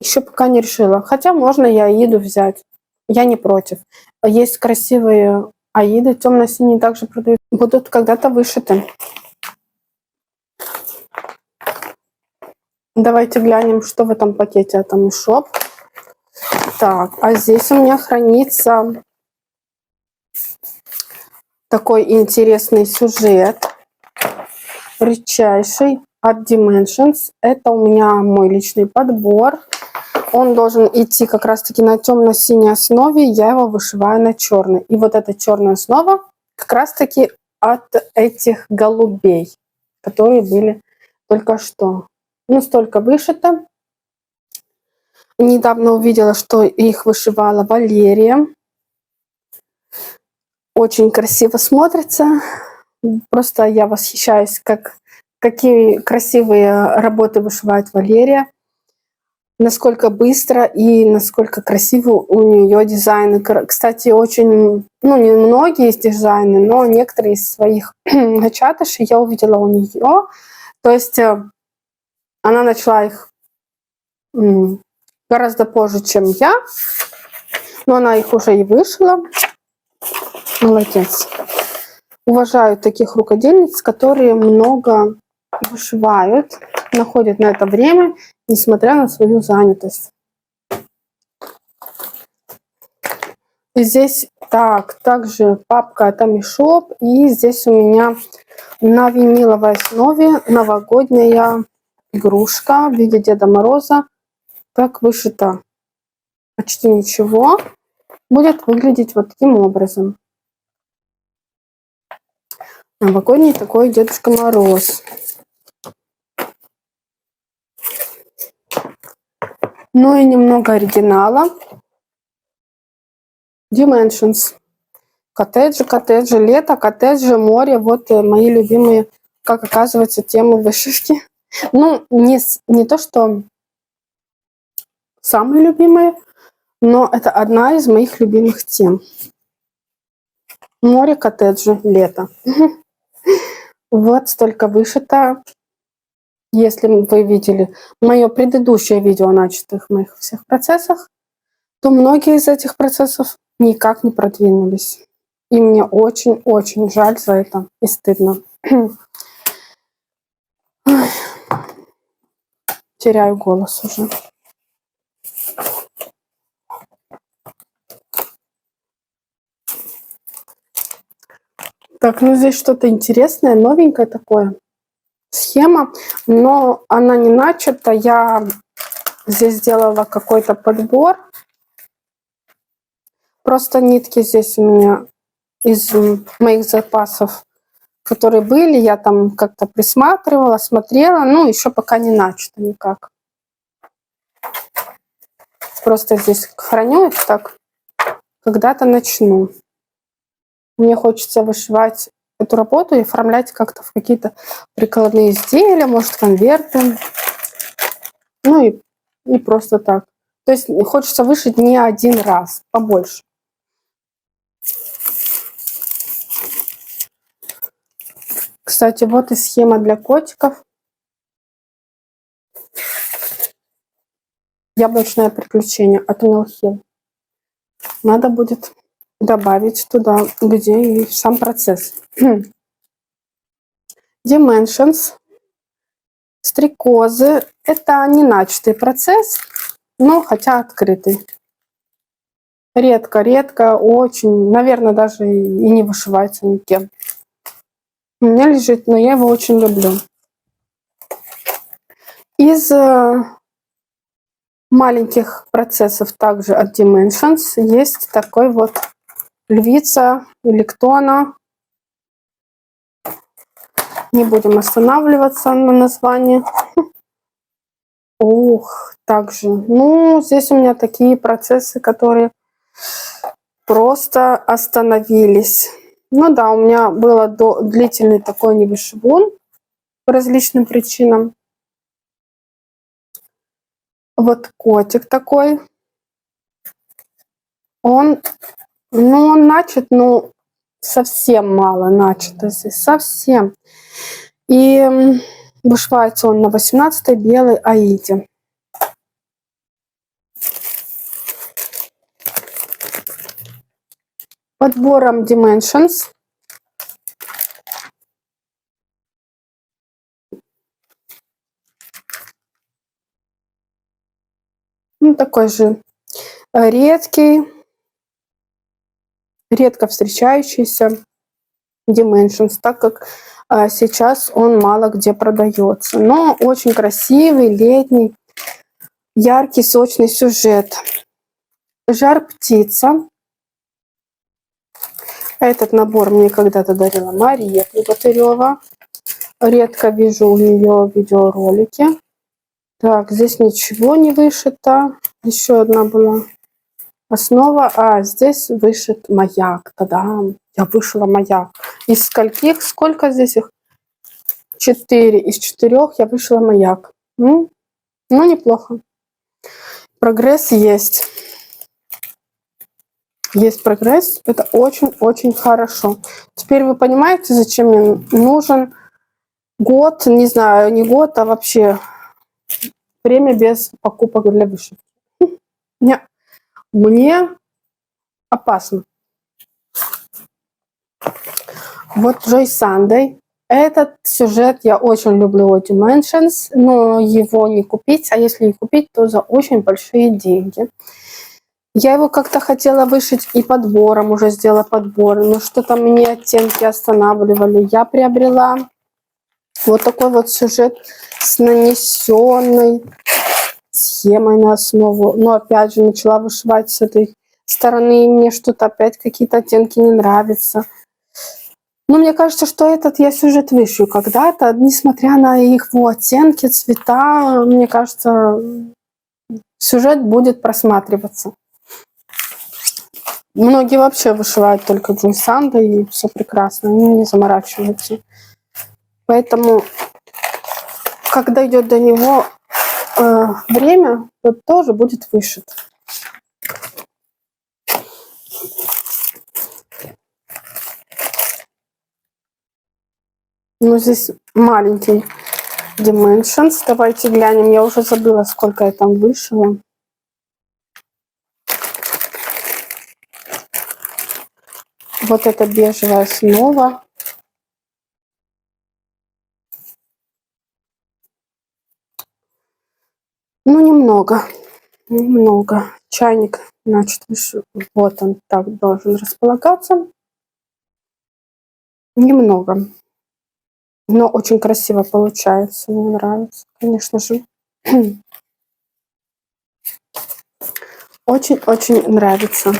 Еще пока не решила. Хотя можно и аиду взять. Я не против. Есть красивые аиды, темно-синие также продают. Будут когда-то вышиты. Давайте глянем, что в этом пакете. Это мешок. Так, а здесь у меня хранится такой интересный сюжет. Редчайший от Dimensions. Это у меня мой личный подбор. Он должен идти как раз-таки на темно-синей основе. Я его вышиваю на черный. И вот эта черная основа как раз-таки от этих голубей, которые были только что. Ну, столько вышито. Недавно увидела, что их вышивала Валерия. Очень красиво смотрится. Просто я восхищаюсь, какие красивые работы вышивает Валерия. Насколько быстро и насколько красиво у нее дизайны. Кстати, очень, ну, не многие из дизайны, но некоторые из своих начатышей я увидела у нее. То есть она начала их гораздо позже, чем я, но она их уже и вышила. Молодец. Уважаю таких рукодельниц, которые много вышивают, находят на это время, несмотря на свою занятость. И здесь также папка от Амишоп, и здесь у меня на виниловой основе новогодняя игрушка в виде Деда Мороза. Так вышито почти ничего. Будет выглядеть вот таким образом. Новогодний такой Дедушка Мороз. Ну и немного оригинала. Dimensions. Коттеджи, лето, коттеджи, море. Вот мои любимые, как оказывается, темы вышивки. Ну, не то, что самые любимые, но это одна из моих любимых тем. Море, коттеджи, лето. Вот столько вышито. Если вы видели мое предыдущее видео о начатых моих всех процессах, то многие из этих процессов никак не продвинулись. И мне очень-очень жаль за это и стыдно. Теряю голос уже. Так, ну здесь что-то интересное, новенькое такое. Схема, но она не начата. Я здесь сделала какой-то подбор. Просто нитки здесь у меня из моих запасов, которые были, я там как-то присматривала, смотрела, ну, еще пока не начато никак. Просто здесь храню их так, когда-то начну. Мне хочется вышивать эту работу и оформлять как-то в какие-то прикладные изделия, может, конверты. Ну и просто так. То есть хочется вышить не один раз, побольше. Кстати, вот и схема для котиков. Яблочное приключение от Emil Hill. Надо будет добавить туда, где и сам процесс. Dimensions. Стрекозы. Это не начатый процесс, но хотя открытый. Редко, очень, наверное, даже и не вышивается никем. У меня лежит, но я его очень люблю. Из маленьких процессов также от Dimensions есть такой вот львица Ликтона. Не будем останавливаться на названии. Ух, также. Ну, здесь у меня такие процессы, которые просто остановились. Ну да, у меня был длительный такой невышивон по различным причинам. Вот котик такой. Он начат, но совсем мало начато здесь, совсем. И вышивается он на 18-й белой аиде. Подбором Dimensions. Ну, такой же редкий, редко встречающийся Dimensions, так как сейчас он мало где продается. Но очень красивый, летний, яркий, сочный сюжет. Жар-птица. Этот набор мне когда-то дарила Мария Богатырева. Редко вижу у нее видеоролики. Так, здесь ничего не вышито. Еще одна была основа. А здесь вышит маяк. Та-дам! Я вышила маяк. Из скольких? Сколько здесь их? 4. Из 4 я вышила маяк. Ну, неплохо. Прогресс есть. Есть прогресс. Это очень-очень хорошо. Теперь вы понимаете, зачем мне нужен год, не знаю, не год, а вообще время без покупок для вышивки. Мне опасно. Вот Joy Sunday. Этот сюжет я очень люблю от Dimensions, но его не купить, а если и купить, то за очень большие деньги. Я его как-то хотела вышить и подбором, уже сделала подбор, но что-то мне оттенки останавливали. Я приобрела вот такой вот сюжет с нанесенной схемой на основу. Но опять же начала вышивать с этой стороны, и мне что-то опять какие-то оттенки не нравятся. Но мне кажется, что этот я сюжет вышью когда-то, несмотря на его оттенки, цвета, мне кажется, сюжет будет просматриваться. Многие вообще вышивают только Joy Sunday, и все прекрасно, они не заморачиваются. Поэтому, когда идет до него время, то тоже будет вышит. Ну, здесь маленький Dimensions. Давайте глянем. Я уже забыла, сколько я там вышила. Вот это бежевая основа. Ну, немного. Чайник, значит, выше. Вот он так должен располагаться. Немного. Но очень красиво получается. Мне нравится, конечно же. Очень-очень нравится.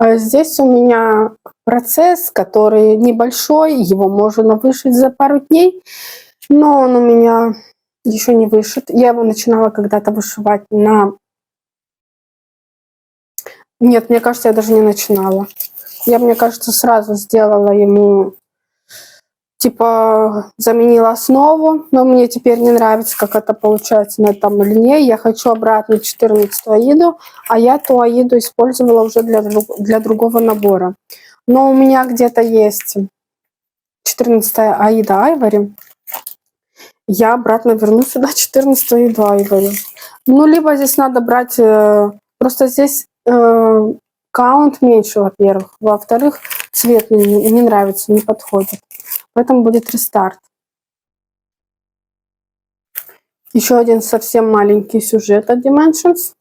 Здесь у меня процесс, который небольшой. Его можно вышить за пару дней. Но он у меня еще не вышит. Я его начинала когда-то вышивать на... Нет, мне кажется, я даже не начинала. Я, мне кажется, сразу сделала ему, типа, заменила основу, но мне теперь не нравится, как это получается на этом линии. Я хочу обратно 14-ю аиду, а я ту аиду использовала уже для другого набора. Но у меня где-то есть 14-я аида Айвори. я обратно верну сюда 14 и 2 и говорю. Ну, либо здесь надо брать... просто здесь каунт меньше, во-первых. Во-вторых, цвет мне не нравится, не подходит. Поэтому будет рестарт. Еще один совсем маленький сюжет от Dimensions.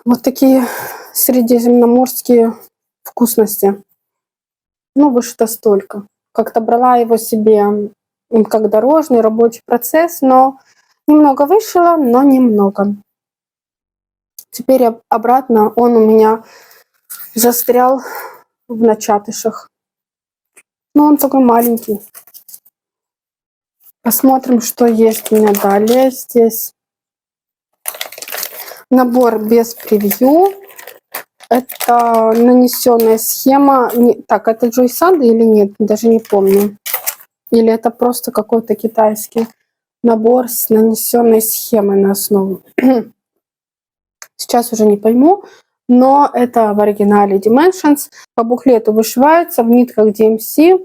Вот такие средиземноморские вкусности. Ну, вышито столько. Как-то брала его себе как дорожный рабочий процесс, но немного вышила, но немного. Теперь обратно он у меня застрял в начатышах. Но он такой маленький. Посмотрим, что есть у меня далее. Здесь набор без превью. Это нанесенная схема. Так, это Joysand или нет? Даже не помню. Или это просто какой-то китайский набор с нанесенной схемой на основу. Сейчас уже не пойму. Но это в оригинале Dimensions. По буклету вышивается в нитках DMC.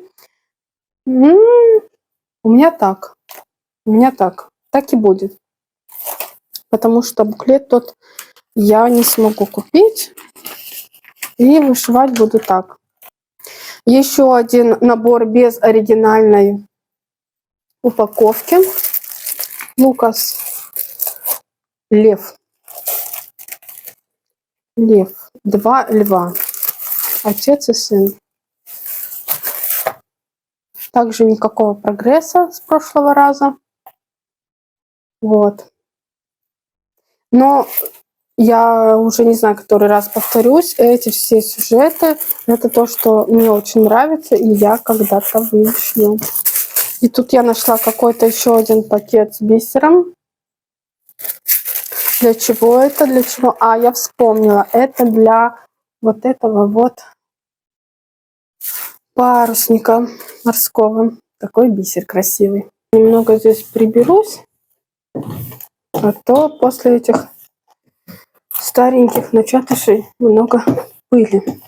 У меня так. У меня так. Так и будет. Потому что буклет тот я не смогу купить. И вышивать буду так. Еще один набор без оригинальной упаковки. Лукас. Лев. Лев. 2 льва. Отец и сын. Также никакого прогресса с прошлого раза. Вот. Но я уже не знаю, который раз повторюсь, эти все сюжеты, это то, что мне очень нравится, и я когда-то вышлю. И тут я нашла какой-то еще один пакет с бисером. Для чего это? Для чего? А, я вспомнила. Это для вот этого вот парусника морского. Такой бисер красивый. Немного здесь приберусь, а то после этих стареньких начатышей много пыли.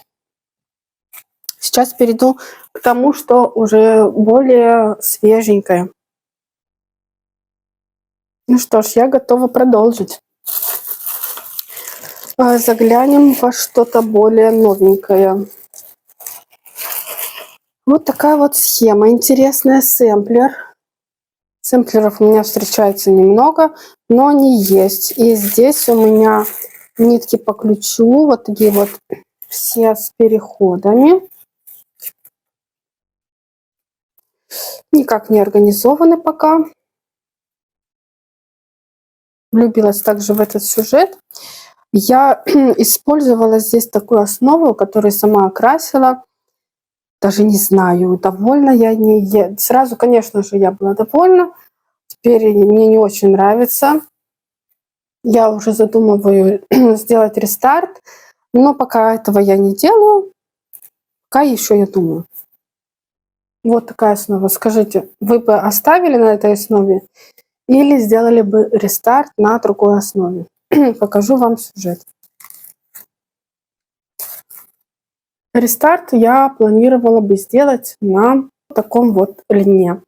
Сейчас перейду к тому, что уже более свеженькое. Ну что ж, я готова продолжить. Заглянем во что-то более новенькое. Вот такая вот схема. Интересная, сэмплер. Сэмплеров у меня встречается немного, но они есть. И здесь у меня нитки по ключу. Вот такие вот все с переходами. Никак не организованы пока. Влюбилась также в этот сюжет. Я использовала здесь такую основу, которую сама окрасила. Даже не знаю, довольна я не. Сразу, конечно же, я была довольна. Теперь мне не очень нравится. Я уже задумываю сделать рестарт. Но пока этого я не делаю. Пока еще я думаю. Вот такая основа. Скажите, вы бы оставили на этой основе или сделали бы рестарт на другой основе? Покажу вам сюжет. Рестарт я планировала бы сделать на таком вот льне.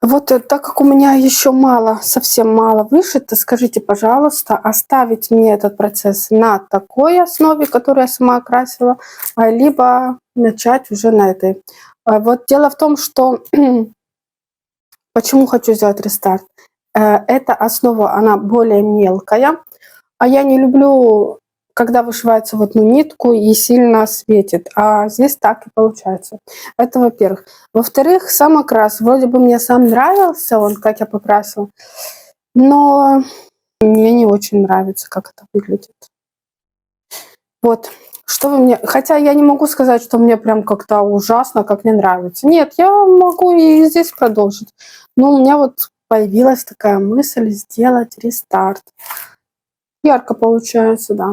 Вот так как у меня еще мало, совсем мало вышито, скажите, пожалуйста, оставить мне этот процесс на такой основе, которую я сама окрасила, либо начать уже на этой. Вот дело в том, что почему хочу сделать рестарт. Эта основа, она более мелкая, а я не люблю, когда вышивается в одну нитку и сильно светит. А здесь так и получается. Это во-первых. Во-вторых, сам окрас. Вроде бы мне сам нравился, он как я покрасила, но мне не очень нравится, как это выглядит. Вот. Что вы мне... Хотя я не могу сказать, что мне прям как-то ужасно, как мне нравится. Нет, я могу и здесь продолжить. Но у меня вот появилась такая мысль сделать рестарт. Ярко получается, да.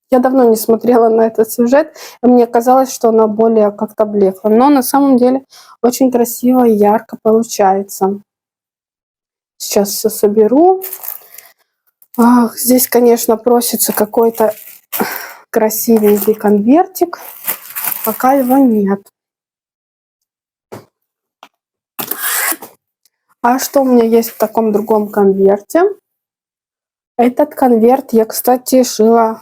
Я давно не смотрела на этот сюжет, и мне казалось, что она более как-то блекла. Но на самом деле очень красиво и ярко получается. Сейчас все соберу. Здесь, конечно, просится какой-то красивенький конвертик. Пока его нет. А что у меня есть в таком другом конверте? Этот конверт я, кстати, шила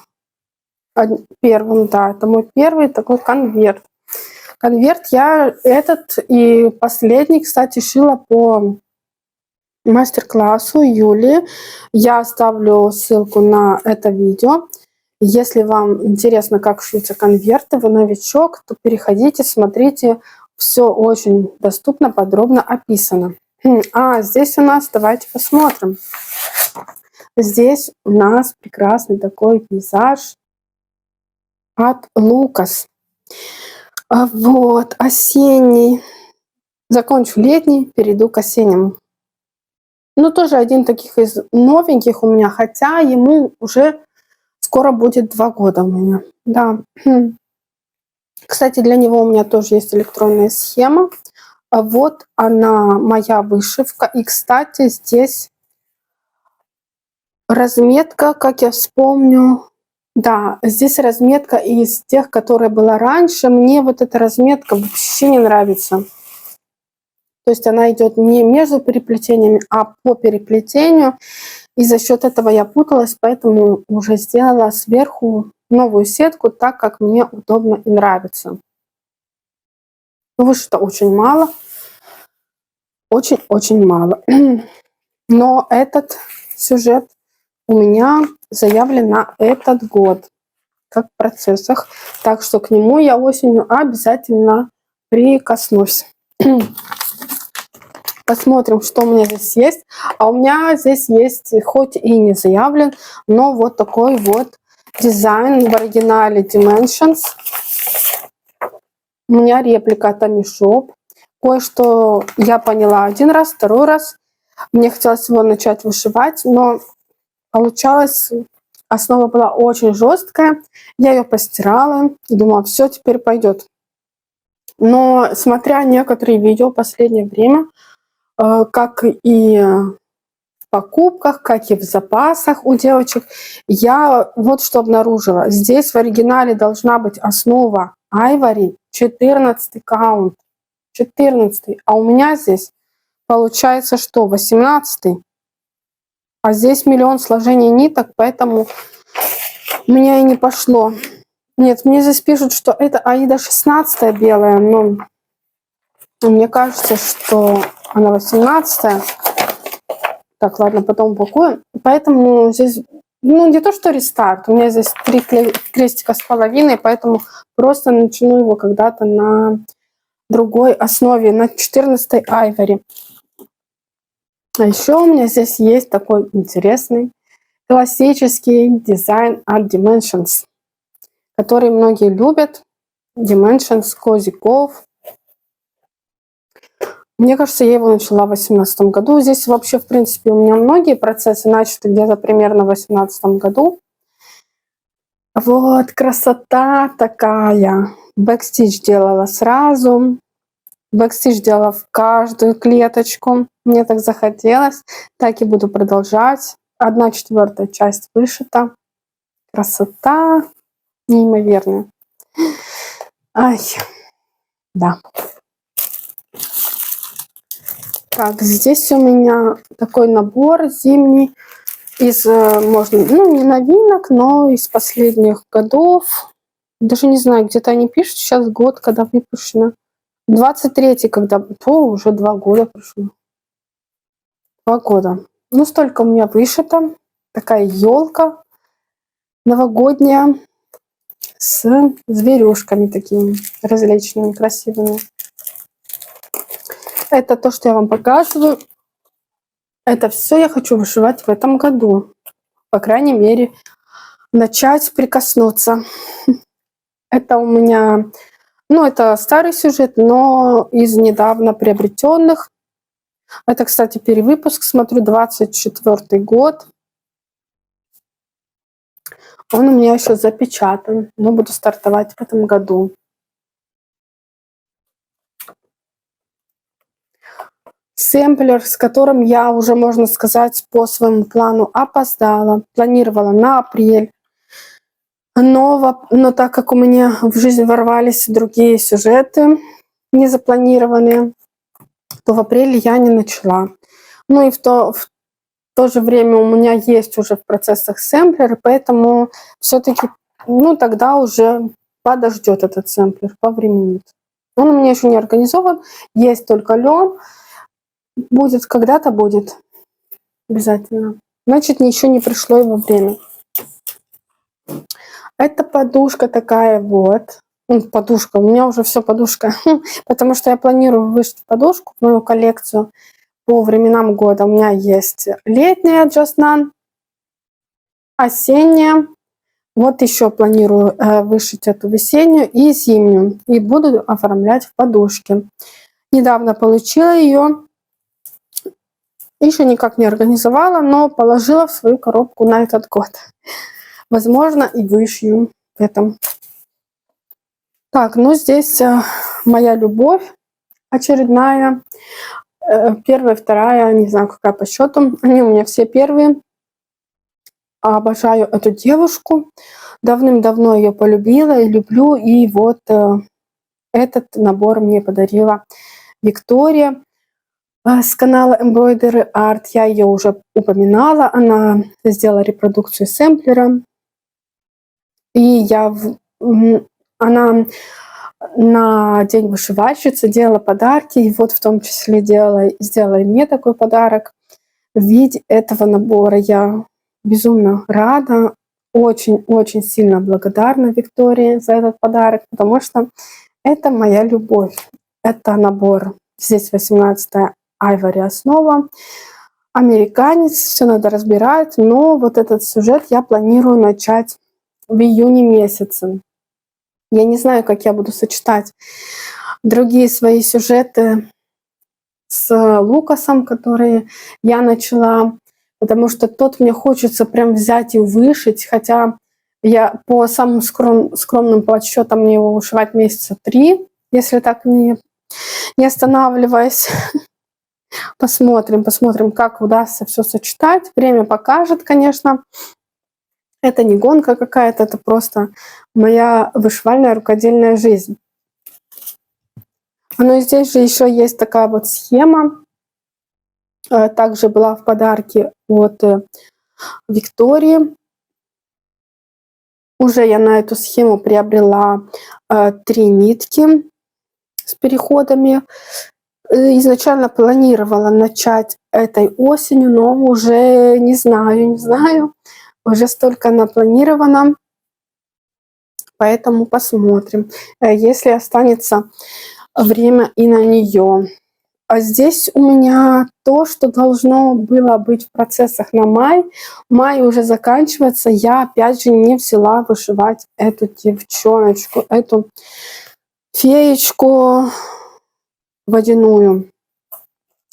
первым, да, это мой первый такой конверт. Конверт я этот и последний, кстати, шила по мастер-классу Юли. Я оставлю ссылку на это видео. Если вам интересно, как шьются конверты, вы новичок, то переходите, смотрите. Все очень доступно, подробно описано. А здесь у нас, давайте посмотрим. Здесь у нас прекрасный такой пейзаж от Лукас. Вот, осенний. Закончу летний, перейду к осеннему. Ну, тоже один таких из новеньких у меня, хотя ему уже скоро будет 2 года у меня. Да. Кстати, для него у меня тоже есть электронная схема. Вот она, моя вышивка. И, кстати, здесь разметка, как я вспомню. Да, здесь разметка из тех, которая была раньше. Мне вот эта разметка вообще не нравится. То есть она идет не между переплетениями, а по переплетению. И за счет этого я путалась, поэтому уже сделала сверху новую сетку, так как мне удобно и нравится. Вышито очень мало. Очень-очень мало. Но этот сюжет у меня заявлен на этот год, как в процессах. Так что к нему я осенью обязательно прикоснусь. Посмотрим, что у меня здесь есть. А у меня здесь есть, хоть и не заявлен, но вот такой вот дизайн в оригинале Dimensions. У меня реплика Tammy Shop. Кое-что я поняла один раз, второй раз. Мне хотелось его начать вышивать, но получалось, основа была очень жесткая. Я ее постирала и думала, все, теперь пойдет. Но смотря некоторые видео в последнее время, как и в покупках, как и в запасах у девочек, я вот что обнаружила. Здесь в оригинале должна быть основа Ivory 14 каунт. 14, а у меня здесь получается что, 18. А здесь миллион сложений ниток, поэтому у меня и не пошло. Нет, мне здесь пишут, что это Аида 16 белая, но мне кажется, что она 18. Так, ладно, потом упакуем. Поэтому здесь, ну, не то, что рестарт. У меня здесь 3 крестика с половиной, поэтому просто начну его когда-то на другой основе, на 14 Ivory. А еще у меня здесь есть такой интересный классический дизайн от Dimensions, который многие любят. Dimensions, Козяков. Мне кажется, я его начала в 2018 году. Здесь вообще, в принципе, у меня многие процессы начаты где-то примерно в 2018 году. Вот, красота такая. Бэкстич делала сразу. Бэкстич делала в каждую клеточку. Мне так захотелось. Так и буду продолжать. 1/4 часть вышита. Красота неимоверная. Ай, да. Так, здесь у меня такой набор зимний из, можно, ну, не новинок, но из последних годов. Даже не знаю, где-то они пишут сейчас год, когда выпущено. 23-й, когда... уже 2 года прошло. 2 года. Ну, столько у меня вышито. Такая елка новогодняя с зверюшками такими различными, красивыми. Это то, что я вам показываю. Это все я хочу вышивать в этом году. По крайней мере, начать прикоснуться. Это у меня, ну, это старый сюжет, но из недавно приобретенных. Это, кстати, перевыпуск, смотрю, 24 год. Он у меня еще запечатан, но буду стартовать в этом году. Сэмплер, с которым я уже, можно сказать, по своему плану опоздала. Планировала на апрель. Но так как у меня в жизнь ворвались другие сюжеты незапланированные, то в апреле я не начала. Ну и в то же время у меня есть уже в процессах сэмплеры, поэтому все-таки, ну тогда уже подождет этот сэмплер, повременит. Он у меня еще не организован, есть только лен. Будет, когда-то будет. Обязательно. Значит, еще не пришло его время. Это подушка такая вот. Подушка. У меня уже все подушка. Потому что я планирую вышить подушку в мою коллекцию по временам года. У меня есть летняя Джаснан, осенняя. Вот еще планирую вышить эту весеннюю и зимнюю. И буду оформлять в подушке. Недавно получила ее. Еще никак не организовала, но положила в свою коробку на этот год. Возможно, и вышью в этом. Так, ну здесь моя любовь очередная. Первая, вторая, не знаю, какая по счету. Они у меня все первые. Обожаю эту девушку. Давным-давно ее полюбила и люблю. И вот этот набор мне подарила Виктория с канала Embroidery Art. Я ее уже упоминала. Она сделала репродукцию сэмплера. И она на День вышивальщицы делала подарки. И вот в том числе сделала мне такой подарок в виде этого набора. Я безумно рада. Очень-очень сильно благодарна Виктории за этот подарок, потому что это моя любовь. Это набор. Здесь 18-я Айвори основа. Американец, все надо разбирать, но вот этот сюжет я планирую начать в июне месяце. Я не знаю, как я буду сочетать другие свои сюжеты с Лукасом, которые я начала, потому что тот мне хочется прям взять и вышить, хотя я по самым скромным подсчетам мне его вышивать месяца 3, если так не останавливаясь. Посмотрим, как удастся все сочетать. Время покажет, конечно. Это не гонка какая-то, это просто моя вышивальная рукодельная жизнь. Но здесь же еще есть такая вот схема. Также была в подарке от Виктории. Уже я на эту схему приобрела 3 нитки с переходами. Изначально планировала начать этой осенью, но уже не знаю. Уже столько напланировано. Поэтому посмотрим, если останется время и на нее. А здесь у меня то, что должно было быть в процессах на май. Май уже заканчивается. Я опять же не взяла вышивать эту девчоночку, эту феечку водяную.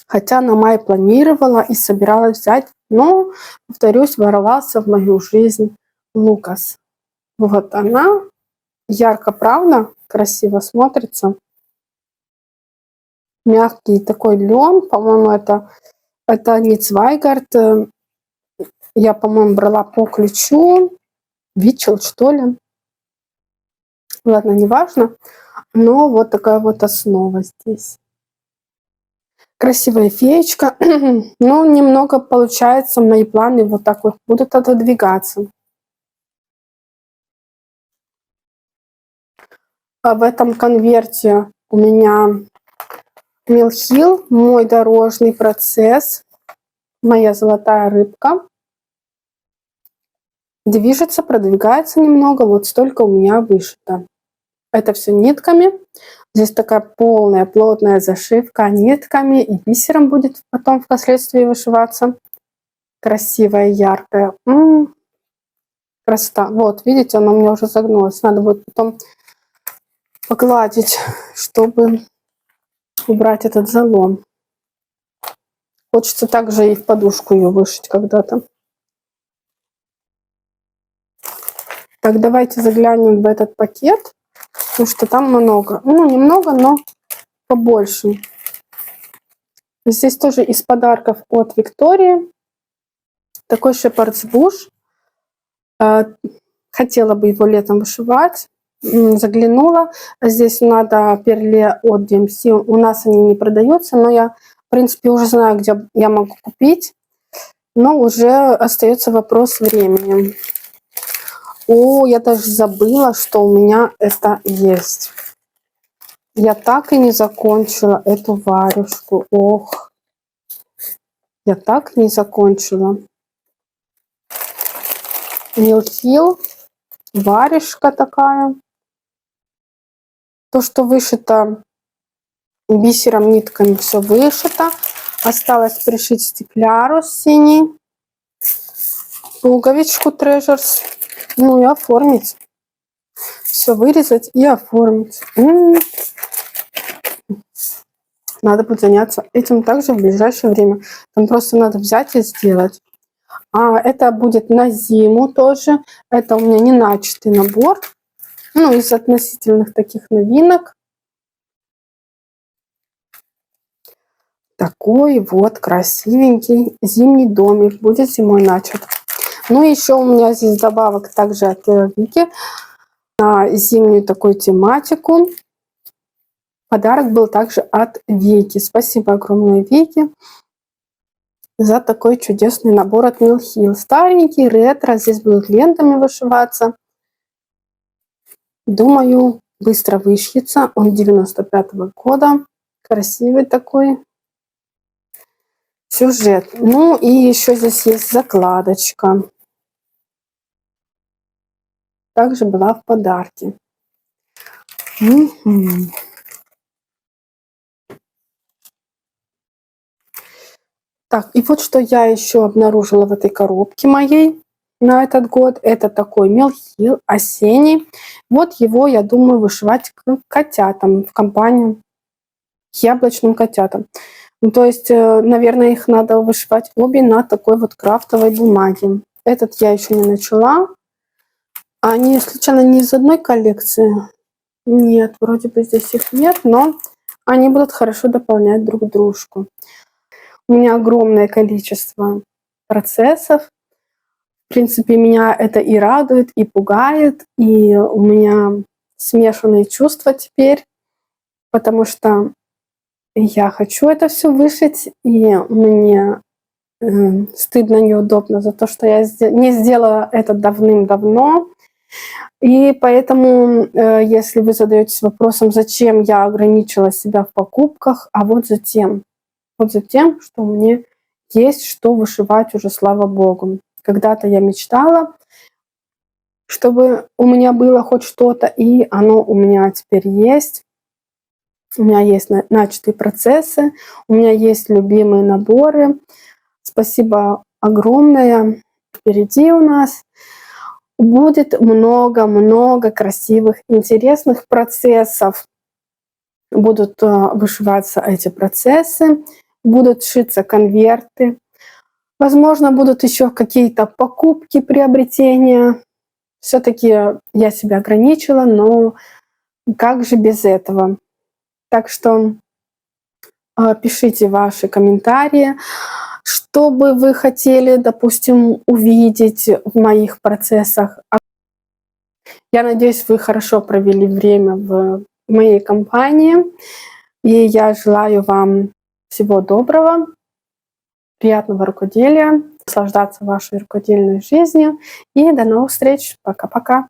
Хотя на май планировала и собиралась взять, но, повторюсь, ворвался в мою жизнь Лукас. Вот она. Ярко, правда? Красиво смотрится. Мягкий такой лен. По-моему, это не Цвайгард. Я, по-моему, брала по ключу. Вичел, что ли. Ладно, неважно. Но вот такая вот основа здесь. Красивая феечка. Но немного, получается, мои планы вот так вот будут отодвигаться. А в этом конверте у меня Милхил, мой дорожный процесс, моя золотая рыбка. Движется, продвигается немного, вот столько у меня вышито. Это все нитками. Здесь такая полная, плотная зашивка нитками, и бисером будет потом впоследствии вышиваться. Красивая, яркая. Красота. Вот, видите, она у меня уже загнулась. Надо будет потом погладить, чтобы убрать этот залом. Хочется также и в подушку ее вышить когда-то. Так, давайте заглянем в этот пакет, потому что там много. Ну, немного, но побольше. Здесь тоже из подарков от Виктории. Такой Shepherd's Bush. Хотела бы его летом вышивать. Заглянула. Здесь надо перле от DMC. У нас они не продаются, но я принципе, уже знаю, где я могу купить, но уже остается вопрос времени. О, я даже забыла, что у меня это есть. Я так и не закончила эту варежку. Ох, я так не закончила. Милхил, варежка такая. То, что вышито бисером, нитками, все вышито. Осталось пришить стекляру синий, пуговичку Treasures, ну и оформить. Все вырезать и оформить. Надо будет заняться этим также в ближайшее время. Там просто надо взять и сделать. А это будет на зиму тоже. Это у меня не начатый набор. Ну, из относительных таких новинок. Такой вот красивенький зимний домик. Будет зимой начат. Ну, еще у меня здесь добавок также от Вики на зимнюю такую тематику. Подарок был также от Вики. Спасибо огромное, Вики, за такой чудесный набор от Милхил. Старенький, ретро. Здесь будут лентами вышиваться. Думаю, быстро вышьется. Он 95-го года. Красивый такой сюжет. Ну и еще здесь есть закладочка. Также была в подарке. Так, и вот что я еще обнаружила в этой коробке моей на этот год. Это такой Милхил осенний. Вот его, я думаю, вышивать к котятам в компанию, к яблочным котятам. Ну, то есть, наверное, их надо вышивать обе на такой вот крафтовой бумаге. Этот я еще не начала. Они, случайно, не из одной коллекции? Нет, вроде бы здесь их нет, но они будут хорошо дополнять друг дружку. У меня огромное количество процессов. В принципе, меня это и радует, и пугает, и у меня смешанные чувства теперь, потому что я хочу это все вышить, и мне стыдно, неудобно за то, что я не сделала это давным-давно. И поэтому, если вы задаетесь вопросом, зачем я ограничила себя в покупках, а вот за тем, что мне есть что вышивать уже, слава богу. Когда-то я мечтала, чтобы у меня было хоть что-то, и оно у меня теперь есть. У меня есть начатые процессы, у меня есть любимые наборы. Спасибо огромное. Впереди у нас будет много-много красивых, интересных процессов. Будут вышиваться эти процессы, будут шиться конверты. Возможно, будут еще какие-то покупки, приобретения. Все-таки я себя ограничила, но как же без этого? Так что пишите ваши комментарии, что бы вы хотели, допустим, увидеть в моих процессах. Я надеюсь, вы хорошо провели время в моей компании. И я желаю вам всего доброго, приятного рукоделия, наслаждаться вашей рукодельной жизнью. И до новых встреч. Пока-пока.